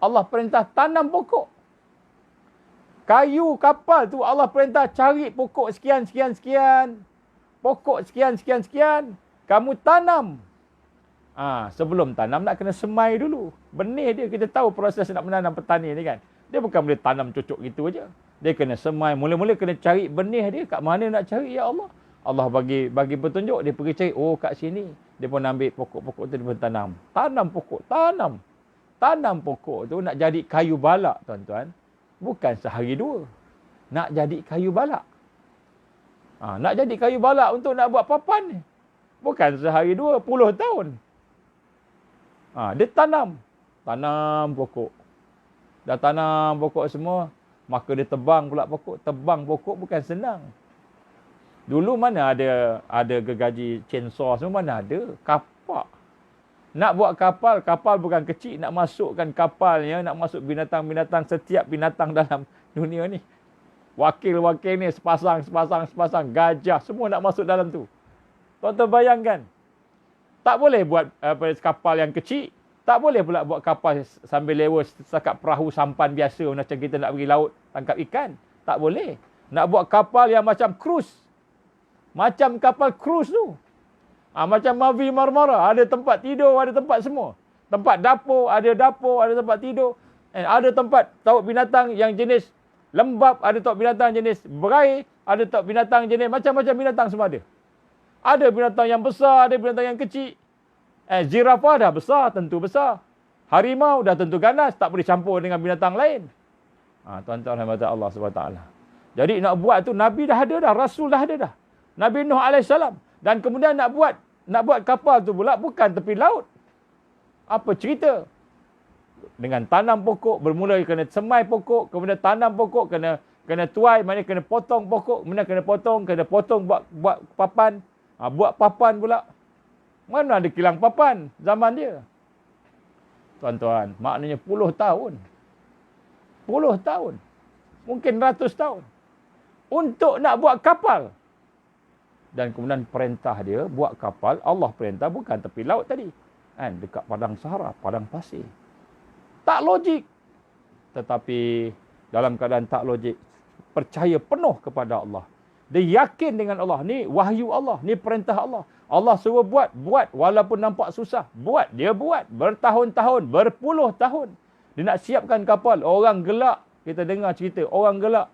Allah perintah tanam pokok. Kayu kapal tu Allah perintah cari pokok sekian. Pokok sekian. Kamu tanam. Sebelum tanam nak kena semai dulu. Benih dia, kita tahu proses nak menanam petani ni kan. Dia bukan boleh tanam cucuk gitu aja. Dia kena semai. Mula-mula kena cari benih dia. Kat mana nak cari, ya Allah? Allah bagi petunjuk, dia pergi cari, kat sini. Dia pun ambil pokok-pokok tu, dia pun tanam. Tanam pokok, tanam. tanam pokok tu nak jadi kayu balak, tuan-tuan. Bukan sehari dua. Nak jadi kayu balak. Nak jadi kayu balak untuk nak buat papan ni. Bukan sehari dua, puluh tahun. Dia tanam. Tanam pokok. Dah tanam pokok semua, maka dia tebang pula pokok. Tebang pokok bukan senang. Dulu mana ada gergaji chainsaw semua, mana ada. Kapak. Nak buat kapal bukan kecil. Nak masukkan kapalnya, nak masuk binatang-binatang, setiap binatang dalam dunia ni. Wakil-wakil ni sepasang, gajah, semua nak masuk dalam tu. Tuan-tuan bayangkan. Tak boleh buat kapal yang kecil. Tak boleh pula buat kapal sambil lewa setakat perahu sampan biasa macam kita nak pergi laut tangkap ikan. Tak boleh. Nak buat kapal yang macam cruise. Macam kapal cruise tu. Macam Mavi Marmara. Ada tempat tidur, ada tempat semua. Tempat dapur, ada tempat tidur. Ada tempat taut binatang yang jenis lembap, ada taut binatang jenis berair, ada taut binatang jenis macam-macam binatang semua ada. Ada binatang yang besar, ada binatang yang kecil. Zirafah dah besar, tentu besar. Harimau dah tentu ganas, tak boleh campur dengan binatang lain. Tuan-tuan rahmat Allah SWT. Jadi nak buat tu, Nabi dah ada dah, Rasul dah ada dah. Nabi Nuh AS. Dan kemudian nak buat kapal tu pula bukan tepi laut. Apa cerita? Dengan tanam pokok, bermula kena semai pokok, kemudian tanam pokok, kena tuai, maknanya kena potong pokok, kemudian kena potong buat papan. Buat papan pula. Mana ada kilang papan zaman dia? Tuan-tuan, maknanya puluh tahun. Puluh tahun. Mungkin ratus tahun. Untuk nak buat kapal. Dan kemudian perintah dia buat kapal, Allah perintah bukan tepi laut tadi. Dekat padang Sahara, padang pasir. Tak logik. Tetapi dalam keadaan tak logik, percaya penuh kepada Allah. Dia yakin dengan Allah. Ni wahyu Allah, ni perintah Allah. Allah suruh buat walaupun nampak susah. Dia buat bertahun-tahun, berpuluh tahun. Dia nak siapkan kapal, orang gelak. Kita dengar cerita, orang gelak.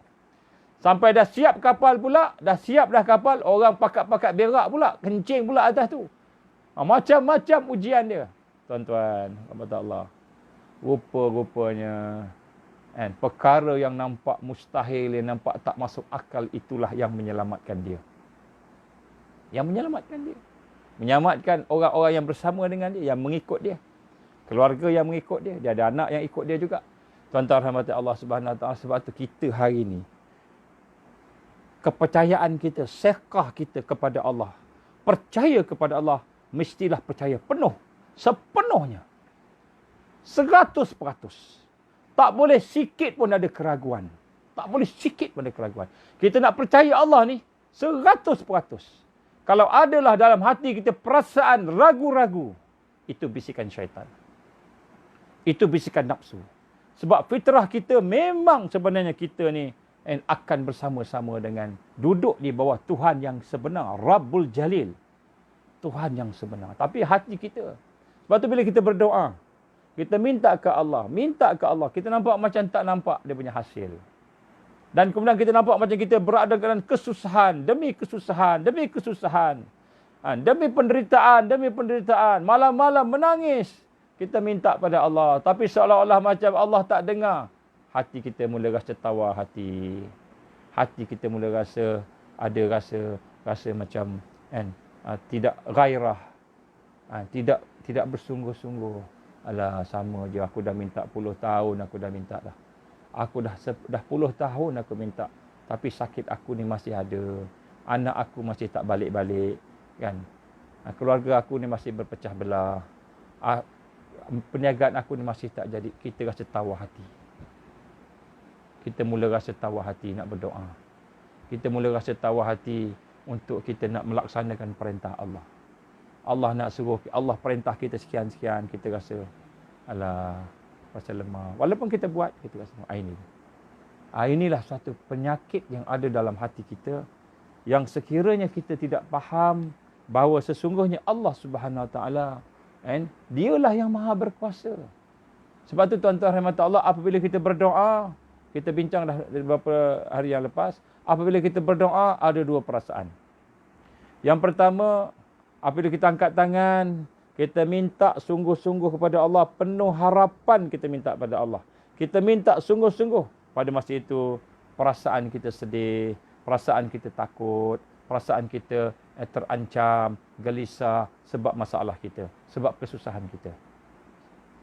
Sampai dah siap kapal pula, dah kapal, orang pakat-pakat berak pula, kencing pula atas tu. Macam-macam ujian dia. Tuan-tuan, Allah. Rupa-rupanya perkara yang nampak mustahil, yang nampak tak masuk akal, itulah yang menyelamatkan dia. Yang menyelamatkan dia. Menyelamatkan orang-orang yang bersama dengan dia, yang mengikut dia. Keluarga yang mengikut dia. Dia ada anak yang ikut dia juga. Tuan-tuan rahmat Allah Subhanahu Wa Taala, sebab tu kita hari ini, kepercayaan kita, sekah kita kepada Allah, percaya kepada Allah, mestilah percaya penuh, sepenuhnya. 100%. Tak boleh sikit pun ada keraguan. Tak boleh sikit pun ada keraguan. Kita nak percaya Allah ni 100%. Kalau adalah dalam hati kita perasaan ragu-ragu, itu bisikan syaitan. Itu bisikan nafsu. Sebab fitrah kita memang sebenarnya kita ni akan bersama-sama dengan duduk di bawah Tuhan yang sebenar, Rabbul Jalil. Tuhan yang sebenar. Tapi hati kita. Sebab tu bila kita berdoa, kita minta ke Allah, kita nampak macam tak nampak dia punya hasil. Dan kemudian kita nampak macam kita berada dalam kesusahan, demi kesusahan, demi kesusahan. Demi penderitaan, malam-malam menangis. Kita minta pada Allah, tapi seolah-olah macam Allah tak dengar. Hati kita mula rasa tawar hati. Hati kita mula rasa ada rasa macam tidak gairah. Tidak bersungguh-sungguh. Alah, sama je, aku dah minta puluh tahun, aku dah minta dah. Aku dah puluh tahun aku minta. Tapi sakit aku ni masih ada. Anak aku masih tak balik-balik. Kan? Keluarga aku ni masih berpecah belah. Perniagaan aku ni masih tak jadi. Kita rasa tawar hati. Kita mula rasa tawar hati nak berdoa. Kita mula rasa tawar hati untuk kita nak melaksanakan perintah Allah. Allah nak suruh, Allah perintah kita sekian-sekian, kita rasa, alah, rasa lemah. Walaupun kita buat, kita rasa, inilah satu penyakit yang ada dalam hati kita, yang sekiranya kita tidak faham bahawa sesungguhnya Allah Subhanahu Wa Taala, dialah yang maha berkuasa. Sebab tu tuan-tuan rahmat Allah, apabila kita berdoa, kita bincang dah beberapa hari yang lepas, apabila kita berdoa, ada dua perasaan. Yang pertama, apabila kita angkat tangan, Kita minta sungguh-sungguh kepada Allah. Penuh harapan kita minta kepada Allah. Kita minta sungguh-sungguh. Pada masa itu, perasaan kita sedih, perasaan kita takut, perasaan kita terancam, gelisah sebab masalah kita, sebab kesusahan kita,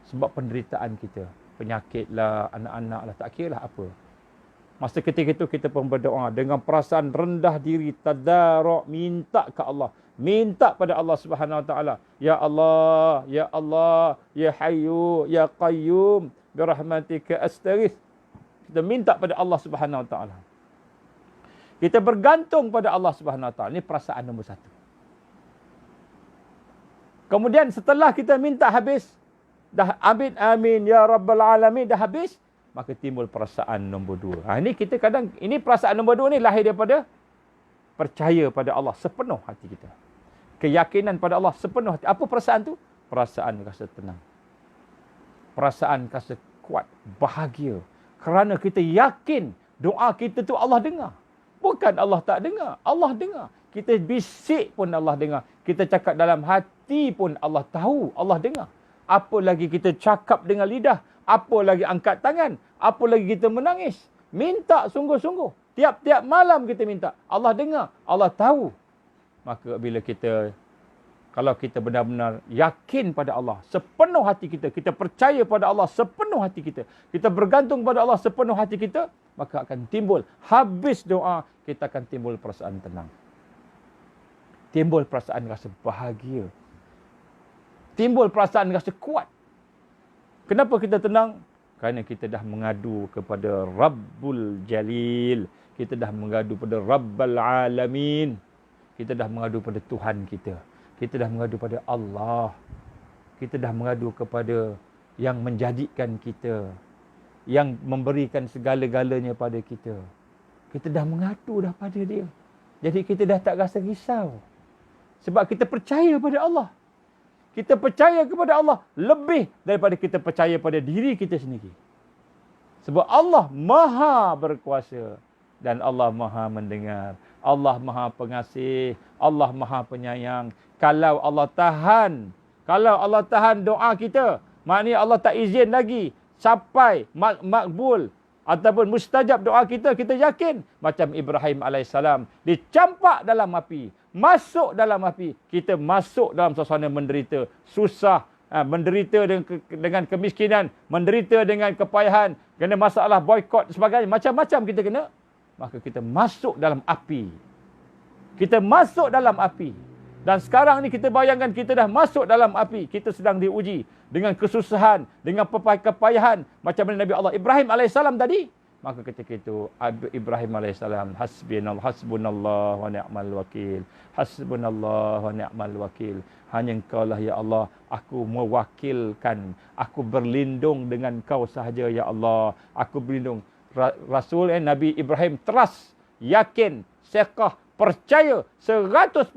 sebab penderitaan kita, penyakit lah, anak-anak lah, tak kira lah apa. Masa ketika itu kita pun berdoa dengan perasaan rendah diri, tadarruk, minta ke Allah, minta pada Allah Subhanahu Wa Taala, ya Allah, ya Allah, ya Hayyu, ya Qayyum, bi rahmatika astaghith. Kita minta pada Allah Subhanahu Wa Taala. Kita bergantung pada Allah Subhanahu Wa Taala. Ini perasaan nombor satu. Kemudian setelah kita minta habis, dah amin amin ya rabbal alamin dah habis, maka timbul perasaan nombor dua. Ini kita kadang, ini perasaan nombor dua ni lahir daripada percaya pada Allah sepenuh hati kita. Keyakinan pada Allah sepenuh hati. Apa perasaan tu? Perasaan rasa tenang. Perasaan rasa kuat, bahagia. Kerana kita yakin doa kita tu Allah dengar. Bukan Allah tak dengar. Allah dengar. Kita bisik pun Allah dengar. Kita cakap dalam hati pun Allah tahu. Allah dengar. Apa lagi kita cakap dengan lidah. Apa lagi angkat tangan. Apa lagi kita menangis. Minta sungguh-sungguh. Tiap-tiap malam kita minta. Allah dengar. Allah tahu. Maka bila kita, kalau kita benar-benar yakin pada Allah sepenuh hati kita, kita percaya pada Allah sepenuh hati kita, kita bergantung pada Allah sepenuh hati kita, maka akan timbul, habis doa, kita akan timbul perasaan tenang. Timbul perasaan rasa bahagia. Timbul perasaan rasa kuat. Kenapa kita tenang? Kerana kita dah mengadu kepada Rabbul Jalil. Kita dah mengadu pada Rabbal Alamin. Kita dah mengadu pada Tuhan kita. Kita dah mengadu pada Allah. Kita dah mengadu kepada yang menjadikan kita. Yang memberikan segala-galanya pada kita. Kita dah mengadu dah pada dia. Jadi kita dah tak rasa risau. Sebab kita percaya pada Allah. Kita percaya kepada Allah lebih daripada kita percaya pada diri kita sendiri. Sebab Allah Maha berkuasa dan Allah Maha mendengar. Allah Maha pengasih, Allah Maha penyayang. Kalau Allah tahan doa kita, maknanya Allah tak izin lagi sampai makbul ataupun mustajab doa kita, kita yakin macam Ibrahim alaihissalam dicampak dalam api, masuk dalam api, kita masuk dalam suasana menderita, susah, menderita dengan kemiskinan, menderita dengan kepayahan, kena masalah boikot sebagainya, macam-macam kita kena, maka kita masuk dalam api. Kita masuk dalam api. Dan sekarang ni kita bayangkan kita dah masuk dalam api, kita sedang diuji dengan kesusahan, dengan kepayahan, macam mana Nabi Allah Ibrahim alaihissalam tadi. Maka ketika itu Ibrahim alaihissalam, hasbunallah wa ni'mal wakil. Hasbunallah wa ni'mal wakil. Hanya Engkau lah ya Allah, aku mewakilkan, aku berlindung dengan Kau sahaja ya Allah. Aku berlindung. Rasul Nabi Ibrahim trust, yakin, sekah, percaya 100%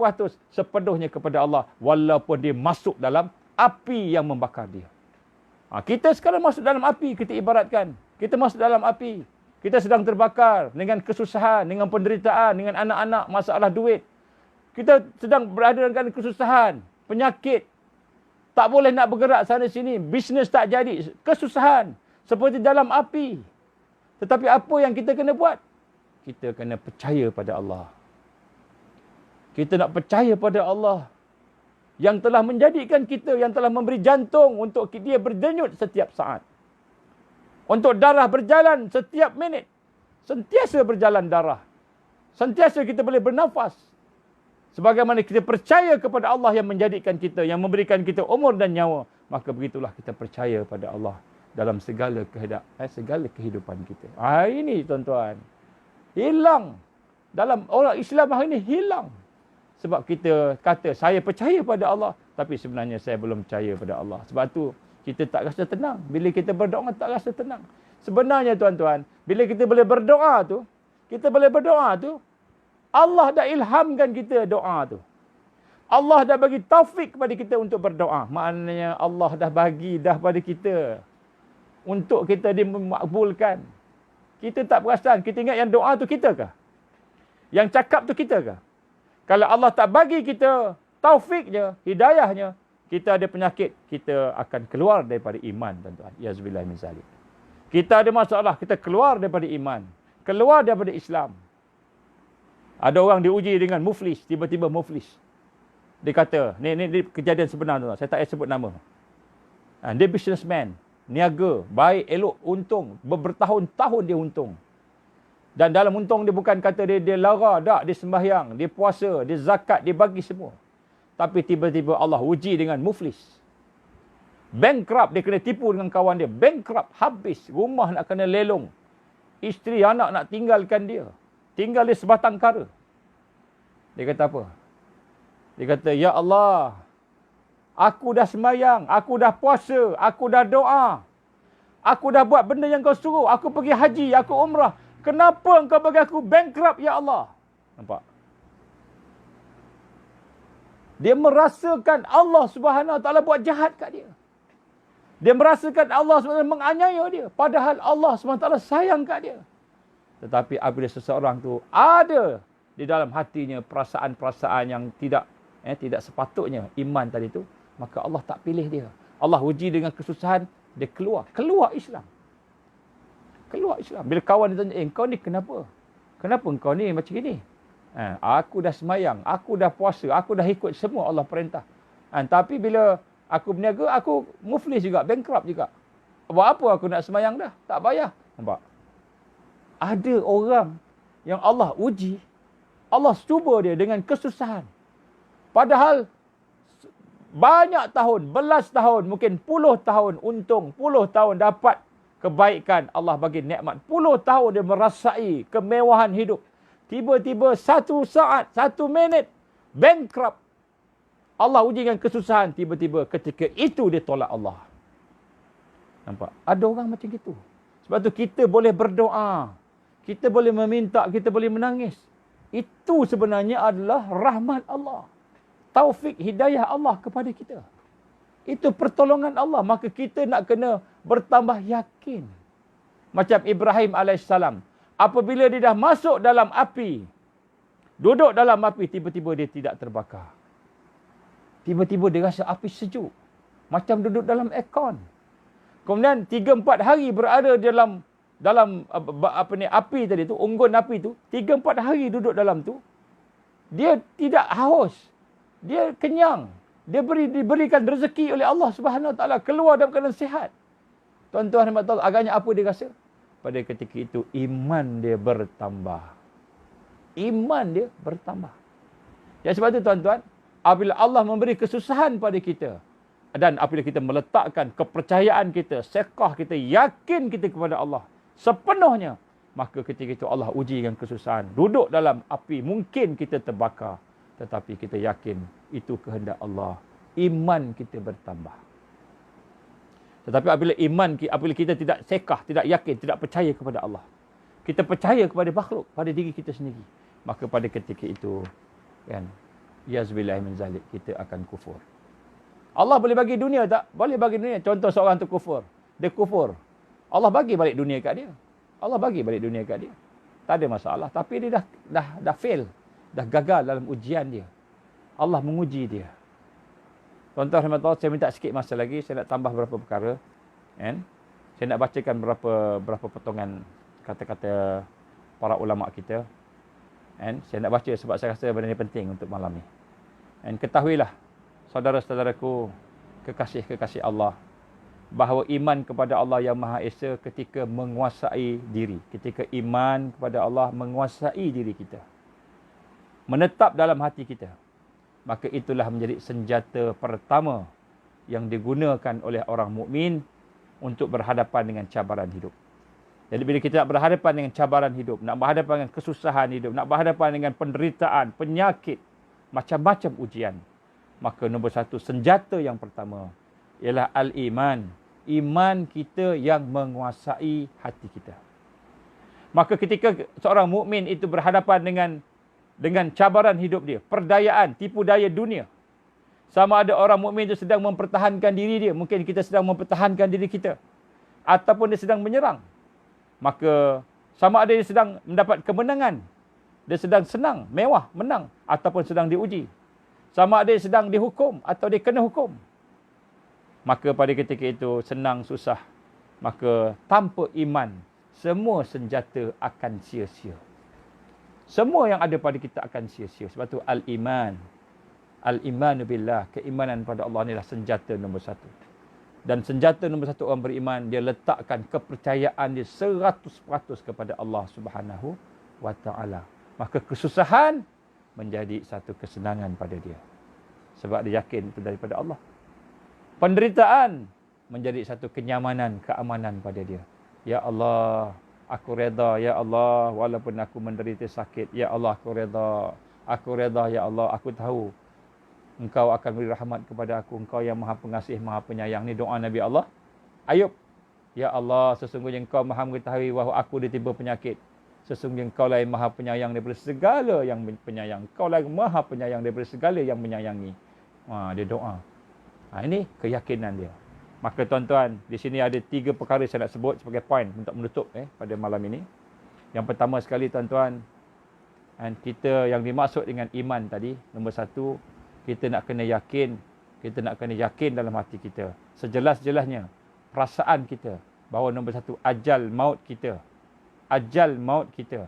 sepenuhnya kepada Allah walaupun dia masuk dalam api yang membakar dia. Kita sekarang masuk dalam api, kita ibaratkan. Kita masuk dalam api. Kita sedang terbakar dengan kesusahan, dengan penderitaan, dengan anak-anak, masalah duit. Kita sedang berada dalam kesusahan, penyakit. Tak boleh nak bergerak sana sini, bisnes tak jadi, kesusahan. Seperti dalam api. Tetapi apa yang kita kena buat? Kita kena percaya pada Allah. Kita nak percaya pada Allah yang telah menjadikan kita, yang telah memberi jantung untuk dia berdenyut setiap saat. Untuk darah berjalan setiap minit. Sentiasa berjalan darah. Sentiasa kita boleh bernafas. Sebagaimana kita percaya kepada Allah yang menjadikan kita, yang memberikan kita umur dan nyawa, maka begitulah kita percaya pada Allah dalam segala kehidupan kita. Ini tuan-tuan. Hilang. Dalam orang Islam hari ini hilang. Sebab kita kata, saya percaya pada Allah. Tapi sebenarnya saya belum percaya pada Allah. Sebab tu kita tak rasa tenang. Bila kita berdoa, tak rasa tenang. Sebenarnya tuan-tuan, bila kita boleh berdoa tu, Allah dah ilhamkan kita doa tu. Allah dah bagi taufik kepada kita untuk berdoa. Maknanya Allah dah bagi pada kita. Untuk kita dimakbulkan. Kita tak perasan. Kita ingat yang doa tu kita kah? Yang cakap tu kita kah? Kalau Allah tak bagi kita taufiknya, hidayahnya, kita ada penyakit, kita akan keluar daripada iman, tuan-tuan. Yazbillah min zalik. Kita ada masalah, kita keluar daripada iman, keluar daripada Islam. Ada orang diuji dengan muflis, tiba-tiba muflis. Dia kata, ni kejadian sebenar, tuan-tuan. Saya tak payah sebut nama. Dia businessman, niaga, baik, elok, untung. Bertahun-tahun dia untung. Dan dalam untung dia bukan kata dia lara, tak, dia sembahyang, dia puasa, dia zakat, dia bagi semua. Tapi tiba-tiba Allah uji dengan muflis. Bankrupt, dia kena tipu dengan kawan dia. Bankrupt, habis. Rumah nak kena lelong. Isteri, anak nak tinggalkan dia. Tinggal dia sebatang kara. Dia kata apa? Dia kata, Ya Allah, aku dah sembahyang, aku dah puasa, aku dah doa. Aku dah buat benda yang kau suruh. Aku pergi haji, aku umrah. Kenapa engkau bagi aku bankrupt, Ya Allah? Nampak? Dia merasakan Allah Subhanahu Wa Taala buat jahat kat dia. Dia merasakan Allah SWT menganiaya dia. Padahal Allah SWT sayang kat dia. Tetapi apabila seseorang tu ada di dalam hatinya perasaan-perasaan yang tidak sepatutnya iman tadi tu, maka Allah tak pilih dia. Allah uji dengan kesusahan, dia keluar Islam. Keluar Islam. Bila kawan dia tanya, kau ni kenapa? Kenapa kau ni macam ni? Aku dah semayang, aku dah puasa, aku dah ikut semua Allah perintah. Tapi bila aku berniaga, aku muflis juga, bankrupt juga. Buat apa aku nak semayang dah? Tak payah. Nampak? Ada orang yang Allah uji, Allah cuba dia dengan kesusahan. Padahal banyak tahun, belas tahun, mungkin puluh tahun untung, puluh tahun dapat kebaikan, Allah bagi nikmat. Puluh tahun dia merasai kemewahan hidup. Tiba-tiba satu saat, satu minit, bankrupt. Allah uji dengan kesusahan. Tiba-tiba ketika itu dia tolak Allah. Nampak? Ada orang macam itu. Sebab tu kita boleh berdoa. Kita boleh meminta, kita boleh menangis. Itu sebenarnya adalah rahmat Allah. Taufik hidayah Allah kepada kita. Itu pertolongan Allah. Maka kita nak kena bertambah yakin. Macam Ibrahim AS. Apabila dia dah masuk dalam api, duduk dalam api, tiba-tiba dia tidak terbakar. Tiba-tiba dia rasa api sejuk. Macam duduk dalam aircon. Kemudian 3-4 hari berada dalam api tadi tu, unggun api tu, 3-4 hari duduk dalam tu, dia tidak haus. Dia kenyang. Dia diberikan rezeki oleh Allah Subhanahu Wa Taala, keluar dalam keadaan sihat. Tuan-tuan dan puan-puan, agaknya apa dia rasa? Pada ketika itu iman dia bertambah. Iman dia bertambah. Ya, sebab itu tuan-tuan, apabila Allah memberi kesusahan pada kita, dan apabila kita meletakkan kepercayaan kita, sekah kita, yakin kita kepada Allah sepenuhnya, maka ketika itu Allah uji dengan kesusahan. Duduk dalam api, mungkin kita terbakar, tetapi kita yakin itu kehendak Allah. Iman kita bertambah. Tetapi apabila kita tidak sekah, tidak yakin, tidak percaya kepada Allah, kita percaya kepada makhluk, pada diri kita sendiri, maka pada ketika itu, kan, yazbillah min zalik, kita akan kufur. Allah boleh bagi dunia tak? Boleh bagi dunia. Contoh seorang tu kufur. Dia kufur. Allah bagi balik dunia kat dia. Allah bagi balik dunia kat dia. Tak ada masalah. Tapi dia dah fail. Dah gagal dalam ujian dia. Allah menguji dia. Tuan-tuan dan puan-puan, saya minta sikit masa lagi. Saya nak tambah beberapa perkara. Kan? Saya nak bacakan beberapa potongan kata-kata para ulama kita. Kan? Saya nak baca sebab saya rasa benda ini penting untuk malam ni. Dan ketahuilah, saudara-saudaraku, kekasih-kekasih Allah, bahawa iman kepada Allah yang Maha Esa ketika menguasai diri. Ketika iman kepada Allah menguasai diri kita, menetap dalam hati kita, maka itulah menjadi senjata pertama yang digunakan oleh orang mukmin untuk berhadapan dengan cabaran hidup. Jadi bila kita nak berhadapan dengan cabaran hidup, nak berhadapan dengan kesusahan hidup, nak berhadapan dengan penderitaan, penyakit, macam-macam ujian, maka nombor satu, senjata yang pertama ialah al-iman. Iman kita yang menguasai hati kita. Maka ketika seorang mukmin itu berhadapan dengan cabaran hidup dia, perdayaan, tipu daya dunia, sama ada orang mukmin itu sedang mempertahankan diri dia, mungkin kita sedang mempertahankan diri kita, ataupun dia sedang menyerang, maka sama ada dia sedang mendapat kemenangan, dia sedang senang, mewah, menang, ataupun sedang diuji. Sama ada dia sedang dihukum atau dia kena hukum. Maka pada ketika itu senang susah, maka tanpa iman semua senjata akan sia-sia. Semua yang ada pada kita akan sia-sia. Sebab tu al-iman. Al-imanu billah. Keimanan pada Allah inilah senjata nombor satu. Dan senjata nombor satu orang beriman, dia letakkan kepercayaan dia 100% kepada Allah Subhanahu wa ta'ala. Maka kesusahan menjadi satu kesenangan pada dia. Sebab dia yakin itu daripada Allah. Penderitaan menjadi satu kenyamanan, keamanan pada dia. Ya Allah, aku reda. Ya Allah, walaupun aku menderita sakit. Ya Allah, aku reda. Aku reda, ya Allah. Aku tahu Engkau akan beri rahmat kepada aku. Engkau yang maha pengasih, maha penyayang. Ni doa Nabi Allah Ayub. Ya Allah, sesungguhnya Engkau maha mengetahui bahawa aku ditimpa penyakit. Sesungguhnya Engkau lah yang maha penyayang daripada segala yang penyayang. Engkau lah yang maha penyayang daripada segala yang menyayangi. Dia doa. Ini keyakinan dia. Maka tuan-tuan, di sini ada 3 perkara saya nak sebut sebagai poin untuk menutup pada malam ini. Yang pertama sekali tuan-tuan, kita yang dimaksud dengan iman tadi, nombor 1, kita nak kena yakin. Kita nak kena yakin dalam hati kita. Sejelas-jelasnya perasaan kita bahawa nombor 1, ajal maut kita. Ajal maut kita.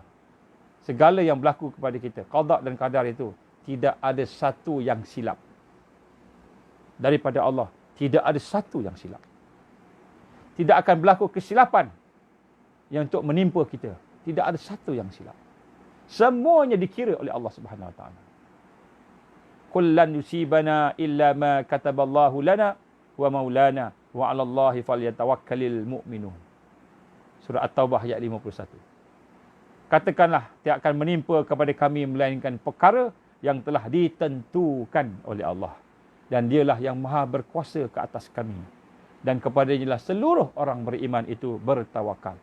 Segala yang berlaku kepada kita, qada dan qadar itu, tidak ada satu yang silap. Daripada Allah, tidak ada satu yang silap. Tidak akan berlaku kesilapan yang untuk menimpa kita. Tidak ada satu yang silap. Semuanya dikira oleh Allah Subhanahu Wa Taala. Qul lan yusibana illa ma kataballahu lana wa maulana wa 'ala Allahi falyatawakkalul mu'minun. Surah At-Taubah ayat 51. Katakanlah, tidak akan menimpa kepada kami melainkan perkara yang telah ditentukan oleh Allah. Dan dialah yang maha berkuasa ke atas kami. Dan kepadanya lah seluruh orang beriman itu bertawakal.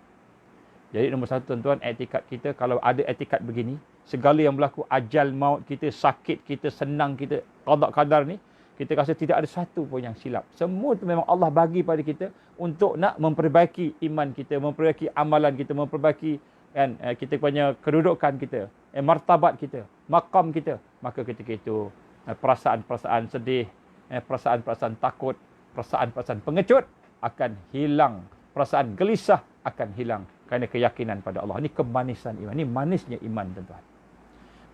Jadi nombor 1 tuan-tuan, etikat kita, kalau ada etikat begini, segala yang berlaku, ajal maut kita, sakit kita, senang kita, qada qadar ni, kita rasa tidak ada satu pun yang silap. Semua itu memang Allah bagi pada kita untuk nak memperbaiki iman kita, memperbaiki amalan kita, memperbaiki kita punya kedudukan kita, martabat kita, maqam kita. Maka ketika itu perasaan-perasaan sedih, perasaan-perasaan takut, perasaan-perasaan pengecut akan hilang. Perasaan gelisah akan hilang kerana keyakinan pada Allah. Ini kemanisan iman. Ini manisnya iman, tuan-tuan.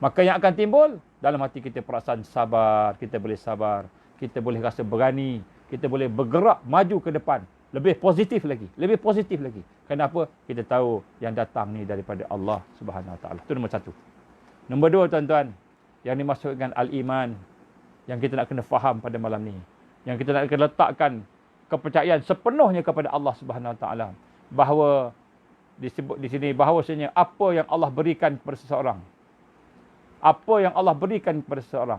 Maka yang akan timbul dalam hati kita perasaan sabar. Kita boleh sabar. Kita boleh rasa berani. Kita boleh bergerak maju ke depan. Lebih positif lagi. Lebih positif lagi. Kenapa? Kita tahu yang datang ni daripada Allah Subhanahu Wa Taala. Itu nombor 1. Nombor 2, tuan-tuan. Yang dimaksud dengan al-iman. Yang kita nak kena faham pada malam ni. Yang kita nak kena letakkan kepercayaan sepenuhnya kepada Allah Subhanahu Wa Taala. Bahawa disebut di sini bahawasanya apa yang Allah berikan kepada seseorang, apa yang Allah berikan kepada seseorang,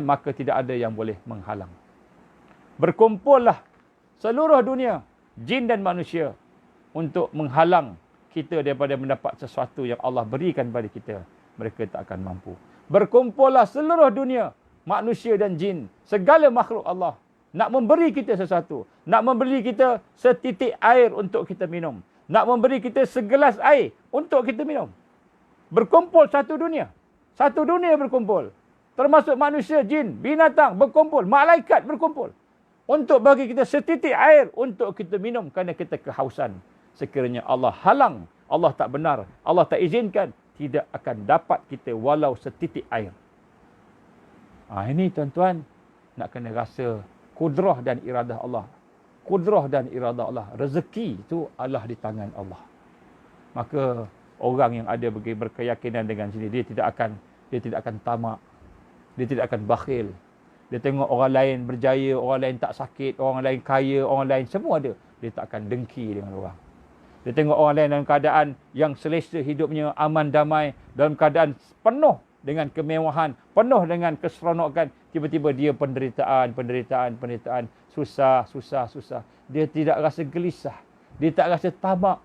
maka tidak ada yang boleh menghalang. Berkumpullah seluruh dunia, jin dan manusia, untuk menghalang kita daripada mendapat sesuatu yang Allah berikan kepada kita. Mereka tak akan mampu. Berkumpullah seluruh dunia, manusia dan jin, segala makhluk Allah, nak memberi kita sesuatu, nak memberi kita setitik air untuk kita minum, nak memberi kita segelas air untuk kita minum. Berkumpul satu dunia. Satu dunia berkumpul. Termasuk manusia, jin, binatang berkumpul, malaikat berkumpul. Untuk bagi kita setitik air untuk kita minum kerana kita kehausan. Sekiranya Allah halang, Allah tak benar, Allah tak izinkan, tidak akan dapat kita walau setitik air. Ini tuan-tuan, nak kena rasa kudrah dan iradah Allah. Kudrah dan iradah Allah. Rezeki itu adalah di tangan Allah. Maka orang yang ada berkeyakinan dengan sini, dia tidak akan tamak. Dia tidak akan bakhil. Dia tengok orang lain berjaya, orang lain tak sakit, orang lain kaya, orang lain semua ada. Dia tak akan dengki dengan orang. Dia tengok orang lain dalam keadaan yang selesa hidupnya, aman damai, dalam keadaan penuh dengan kemewahan, penuh dengan keseronokan. Tiba-tiba dia penderitaan, susah. Dia tidak rasa gelisah. Dia tak rasa tamak.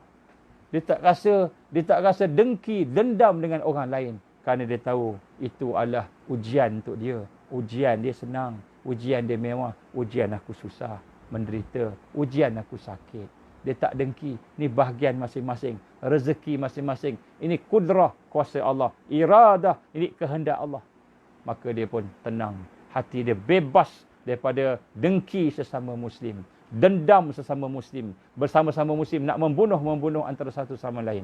Dia tak rasa dengki, dendam dengan orang lain. Kerana dia tahu itu adalah ujian untuk dia. Ujian dia senang. Ujian dia mewah. Ujian aku susah, menderita. Ujian aku sakit. Dia tak dengki. Ini bahagian masing-masing. Rezeki masing-masing. Ini kudrah, kuasa Allah. Iradah, ini kehendak Allah. Maka dia pun tenang. Hati dia bebas daripada dengki sesama Muslim, dendam sesama Muslim, bersama-sama Muslim nak membunuh antara satu sama lain.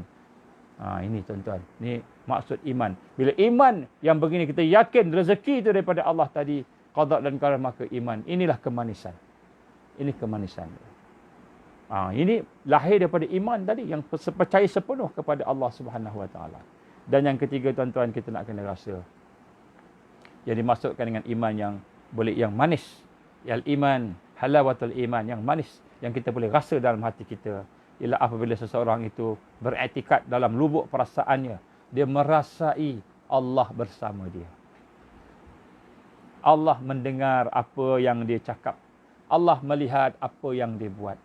Ini tuan-tuan, ini maksud iman. Bila iman yang begini kita yakin rezeki itu daripada Allah tadi, qada dan qadar, maka iman. Inilah kemanisan. Ini kemanisan. Ini lahir daripada iman tadi yang percaya sepenuh kepada Allah Subhanahu Wa Taala. Dan yang ketiga tuan-tuan, kita nak kena rasa. Yang dimaksudkan dengan iman yang manis. Iman, halawatul iman, yang manis, yang kita boleh rasa dalam hati kita. Ialah apabila seseorang itu beriktikad dalam lubuk perasaannya, dia merasai Allah bersama dia. Allah mendengar apa yang dia cakap. Allah melihat apa yang dia buat.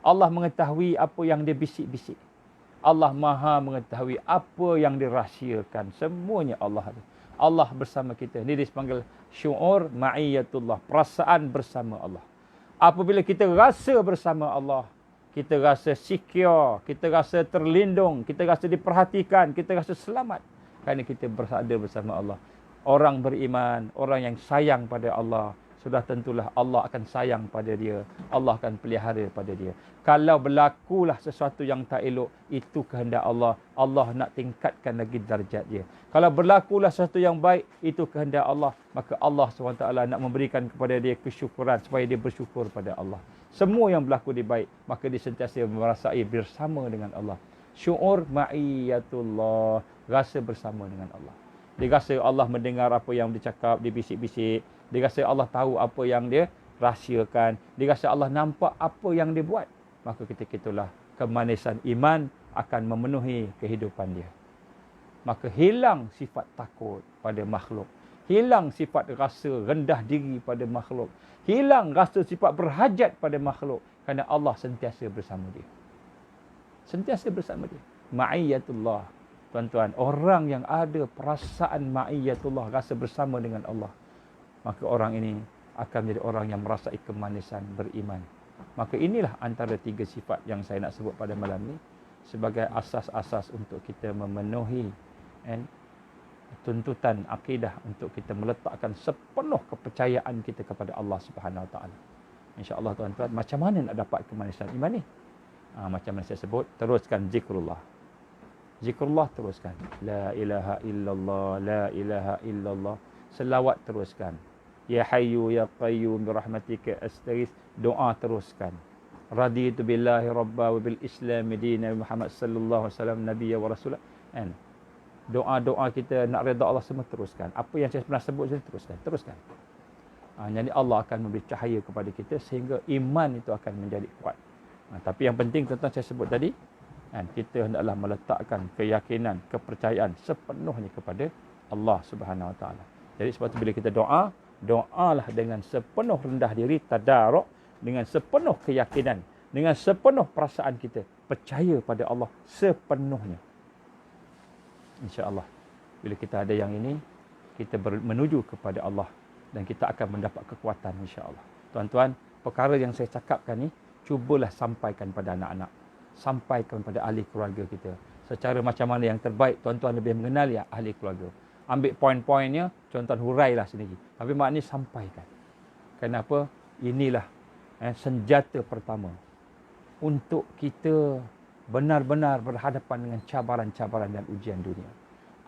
Allah mengetahui apa yang dia bisik-bisik. Allah Maha mengetahui apa yang dirahsiakan. Semuanya Allah ada. Allah bersama kita. Ini dipanggil syu'ur ma'iyatullah, perasaan bersama Allah. Apabila kita rasa bersama Allah, kita rasa secure, kita rasa terlindung, kita rasa diperhatikan, kita rasa selamat. Kerana kita berada bersama Allah. Orang beriman, orang yang sayang pada Allah, sudah tentulah Allah akan sayang pada dia. Allah akan pelihara pada dia. Kalau berlakulah sesuatu yang tak elok, itu kehendak Allah. Allah nak tingkatkan lagi darjat dia. Kalau berlakulah sesuatu yang baik, itu kehendak Allah. Maka Allah SWT nak memberikan kepada dia kesyukuran supaya dia bersyukur pada Allah. Semua yang berlaku di baik, maka dia sentiasa merasai bersama dengan Allah. Syu'ur ma'iyatullah, rasa bersama dengan Allah. Dia rasa Allah mendengar apa yang dia cakap, dia bisik-bisik. Dia rasa Allah tahu apa yang dia rahsiakan. Dia rasa Allah nampak apa yang dia buat. Maka ketika itulah kemanisan iman akan memenuhi kehidupan dia. Maka hilang sifat takut pada makhluk. Hilang sifat rasa rendah diri pada makhluk. Hilang rasa sifat berhajat pada makhluk. Kerana Allah sentiasa bersama dia. Sentiasa bersama dia. Ma'iyatullah. Tuan-tuan, orang yang ada perasaan ma'iyatullah, rasa bersama dengan Allah, maka orang ini akan menjadi orang yang merasai kemanisan beriman. Maka inilah antara 3 sifat yang saya nak sebut pada malam ini sebagai asas-asas untuk kita memenuhi tuntutan akidah, untuk kita meletakkan sepenuh kepercayaan kita kepada Allah Subhanahu Wa Taala. InsyaAllah tuan-tuan, macam mana nak dapat kemanisan iman ni? Macam mana saya sebut, teruskan zikrullah. Zikrullah teruskan. La ilaha illallah, la ilaha illallah. Selawat teruskan. Ya Hayyu Ya Qayyum birahmatika astaghits. Doa teruskan. Raditu billahi rabba wa bil islam dina Muhammad sallallahu alaihi wasallam nabiyya wa rasulah. Doa-doa kita nak redha Allah semua teruskan. Apa yang saya pernah sebut saya teruskan. Jadi Allah akan memberi cahaya kepada kita sehingga iman itu akan menjadi kuat. Tapi yang penting tuan-tuan saya sebut tadi, kita hendaklah meletakkan keyakinan, kepercayaan sepenuhnya kepada Allah Subhanahu Wa Taala. Jadi sebab itu bila kita doalah dengan sepenuh rendah diri, tadarruk, dengan sepenuh keyakinan, dengan sepenuh perasaan kita, percaya pada Allah sepenuhnya. InsyaAllah, bila kita ada yang ini, kita menuju kepada Allah dan kita akan mendapat kekuatan insyaAllah. Tuan-tuan, perkara yang saya cakapkan ni, cubalah sampaikan pada anak-anak. Sampaikan pada ahli keluarga kita. Secara macam mana yang terbaik, tuan-tuan lebih mengenali ahli keluarga. Ambil poin-poinnya, tuan-tuan hurailah sendiri. Tapi maknanya sampaikan. Kenapa? Inilah senjata pertama untuk kita benar-benar berhadapan dengan cabaran-cabaran dan ujian dunia.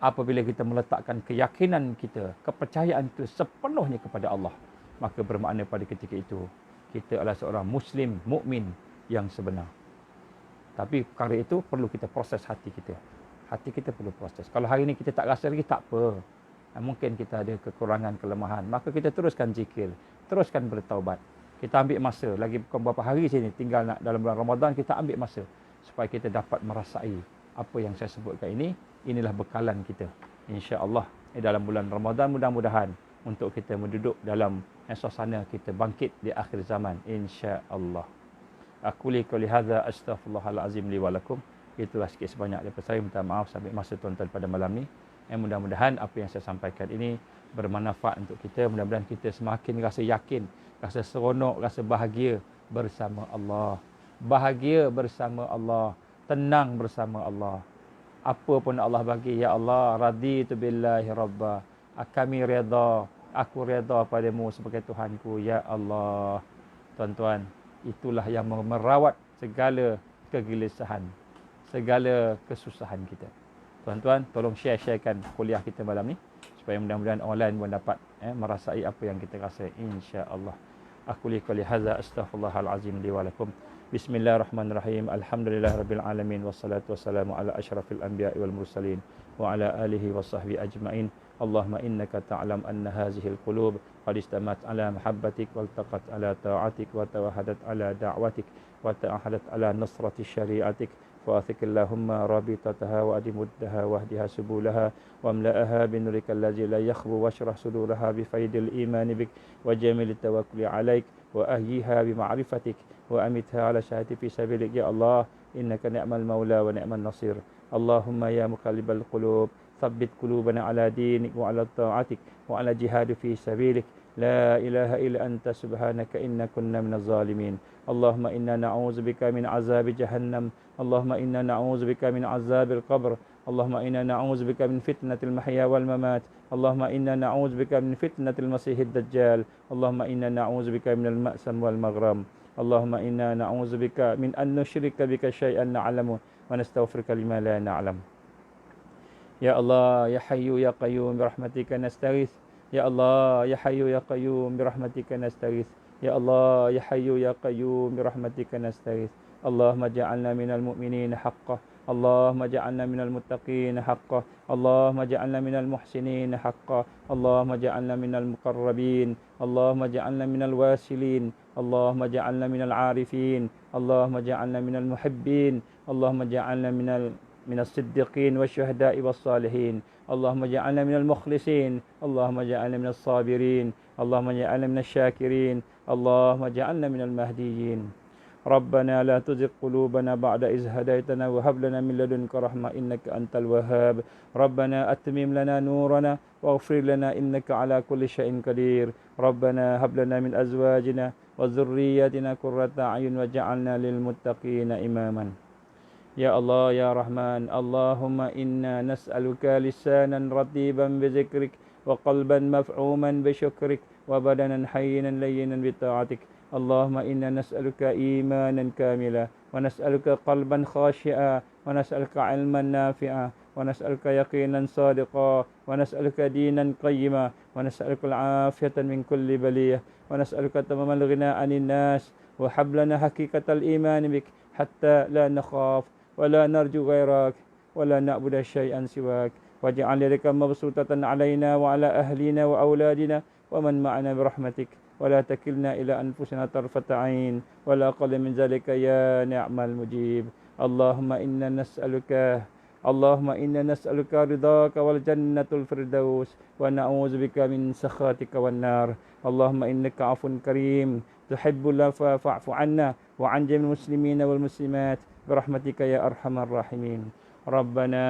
Apabila kita meletakkan keyakinan kita, kepercayaan kita sepenuhnya kepada Allah, maka bermakna pada ketika itu, kita adalah seorang Muslim, mukmin yang sebenar. Tapi perkara itu perlu kita proses hati kita. Hati kita perlu proses. Kalau hari ini kita tak rasa lagi, tak apa. Mungkin kita ada kekurangan, kelemahan. Maka kita teruskan zikir. Teruskan bertaubat. Kita ambil masa. Lagi bukan beberapa hari sini tinggal nak dalam bulan Ramadan, kita ambil masa. Supaya kita dapat merasai apa yang saya sebutkan ini. Inilah bekalan kita. InsyaAllah dalam bulan Ramadan mudah-mudahan untuk kita menduduk dalam suasana kita bangkit di akhir zaman. InsyaAllah. Aku li qouli hadza astaghfirullahal azim li wa lakum. Itulah sikit sebanyak daripada saya. Minta maaf sampai masa tuan-tuan pada malam ni. Mudah-mudahan apa yang saya sampaikan ini bermanfaat untuk kita. Mudah-mudahan kita semakin rasa yakin, rasa seronok, rasa bahagia bersama Allah. Bahagia bersama Allah, tenang bersama Allah. Apa pun Allah bagi, ya Allah, raditu billahi rabba. Kami redha Aku redha padamu sebagai Tuhanku, ya Allah. Tuan-tuan, itulah yang merawat segala kegelisahan, segala kesusahan kita. Tuan-tuan, tolong sharekan kuliah kita malam ni supaya mudah-mudahan online pun dapat merasai apa yang kita rasa, insya-Allah. Aku liqali hadza astaghfirullahal azim li wa lakum. Bismillahirrahmanirrahim. Alhamdulillahirabbil alamin wassalatu wassalamu ala asyrafil anbiya'i wal mursalin wa ala alihi washabbihi ajmain. Allahumma innaka ta'lam anna hazihil qulub qad istamat ala mahabbatik wal taqat ala ta'atik wa tawahadat ala da'watik wa ta'ahadat ala nasrati syari'atik. وأثق اللهم رابطتها وأدمدها واهدها سبولها واملأها بنورك الذي لا يخبو واشرح صدورها بفيض الإيمان بك وجميل التوكل عليك وأهيها بمعرفتك وأمتها على شهادة في سبيلك يا الله إنك نعم المولى ونعم النصير. اللهم يا مقلب القلوب ثبت قلوبنا على دينك وعلى طاعتك وعلى جهاد في سبيلك. لا إله إلا أنت سبحانك إنا كنا من الظالمين. اللهم إنا نعوذ بك من عذاب جهنم. اللهم إنا نعوذ بك من عذاب القبر. اللهم إنا نعوذ بك من فتنة المحيا والممات. اللهم إنا نعوذ بك من فتنة المسيح الدجال. اللهم إنا نعوذ بك من المأسم والمغرم. اللهم إنا نعوذ بك من أن نشرك بك شيئا نعلمه ونستغفرك لما لا نعلم. يا الله يا حي يا قيوم برحمتك نستغيث. يا الله يا حي يا قيوم برحمتك نستغيث. يا الله يا حي يا قيوم برحمتك نستغيث. اللهم اجعلنا من المؤمنين حقا. اللهم اجعلنا من المتقين حقا. اللهم اجعلنا من المحسنين حقا. اللهم اجعلنا من المقربين. اللهم اجعلنا من الواسلين. اللهم اجعلنا من العارفين. اللهم اجعلنا من المحبين. اللهم اجعلنا من الصديقين والشهداء والصالحين. اللهم اجعلنا من المخلصين. اللهم اجعلنا من الصابرين. اللهم اجعلنا من الشاكرين. اللهم اجعلنا من المهديين. ربنا لا تزغ قلوبنا بعد إذ هديتنا وهب لنا من لدنك رحمة إنك أنت الوهاب. ربنا أتمم لنا نورنا واغفر لنا إنك على كل شيء قدير. ربنا هب لنا من أزواجنا وذرياتنا قرة أعين واجعلنا للمتقين إماما. يا الله يا رحمن اللهم إنا نسألك لسانا رطيبا بذكرك وقلبا مفعوما بشكرك وبدنا حينا لينا بطاعتك. اللهم إنا نسألك إيمانا كاملا ونسألك قلبا خاشعا ونسألك علما نافعا ونسألك يقينا صادقا ونسألك دينا قيما ونسألك العافية من كل بلية ونسألك تمام الغنى عن الناس وهب لنا حقيقة الإيمان بك حتى لا نخاف ولا نرجو غيرك ولا نعبد شيئا سواك. واجعل يدك مبسوطة علينا وعلى أهلنا وأولادنا ومن معنا برحمتك ولا تكلنا إلى أنفسنا طرفة عين ولا أقل من ذلك يا نعم المجيب. اللهم إنا نسألك رضاك والجنة الفردوس ونعوذ بك من سخطك والنار. اللهم إنك عفو كريم تحب العفو فاعف عنا وعن جميع المسلمين والمسلمات برحمتك يا أرحم الراحمين. ربنا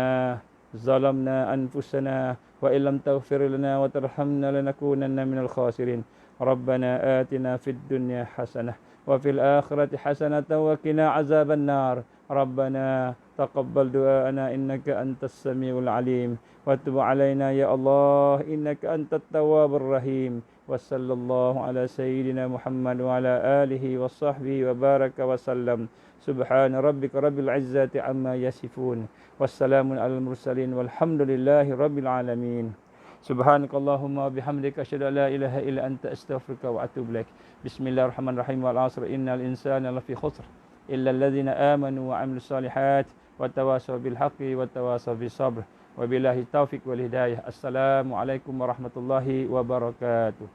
ظلمنا أنفسنا وإن لم تغفر لنا وترحمنا لنكونن من الخاسرين. ربنا آتنا في الدنيا حسنة وفي الآخرة حسنة وقنا عذاب النار. ربنا تقبل دعاءنا إنك أنت السميع العليم وتب علينا يا الله إنك أنت التواب الرحيم. وصلى الله على سيدنا محمد وعلى آله وصحبه وبارك وسلم. سبحان ربك رب العزة عما يصفون والسلام على المرسلين والحمد لله رب العالمين. سبحانك اللهم وبحمدك أشهد أن لا إله إلا أنت أستغفرك وأتوب إليك. بسم الله الرحمن الرحيم والعصر إن الإنسان لفي خسر إلا الذين آمنوا وعملوا الصالحات وتواصوا بالحق وتواصوا بالصبر وبالله التوفيق والهداية. السلام عليكم ورحمة الله وبركاته.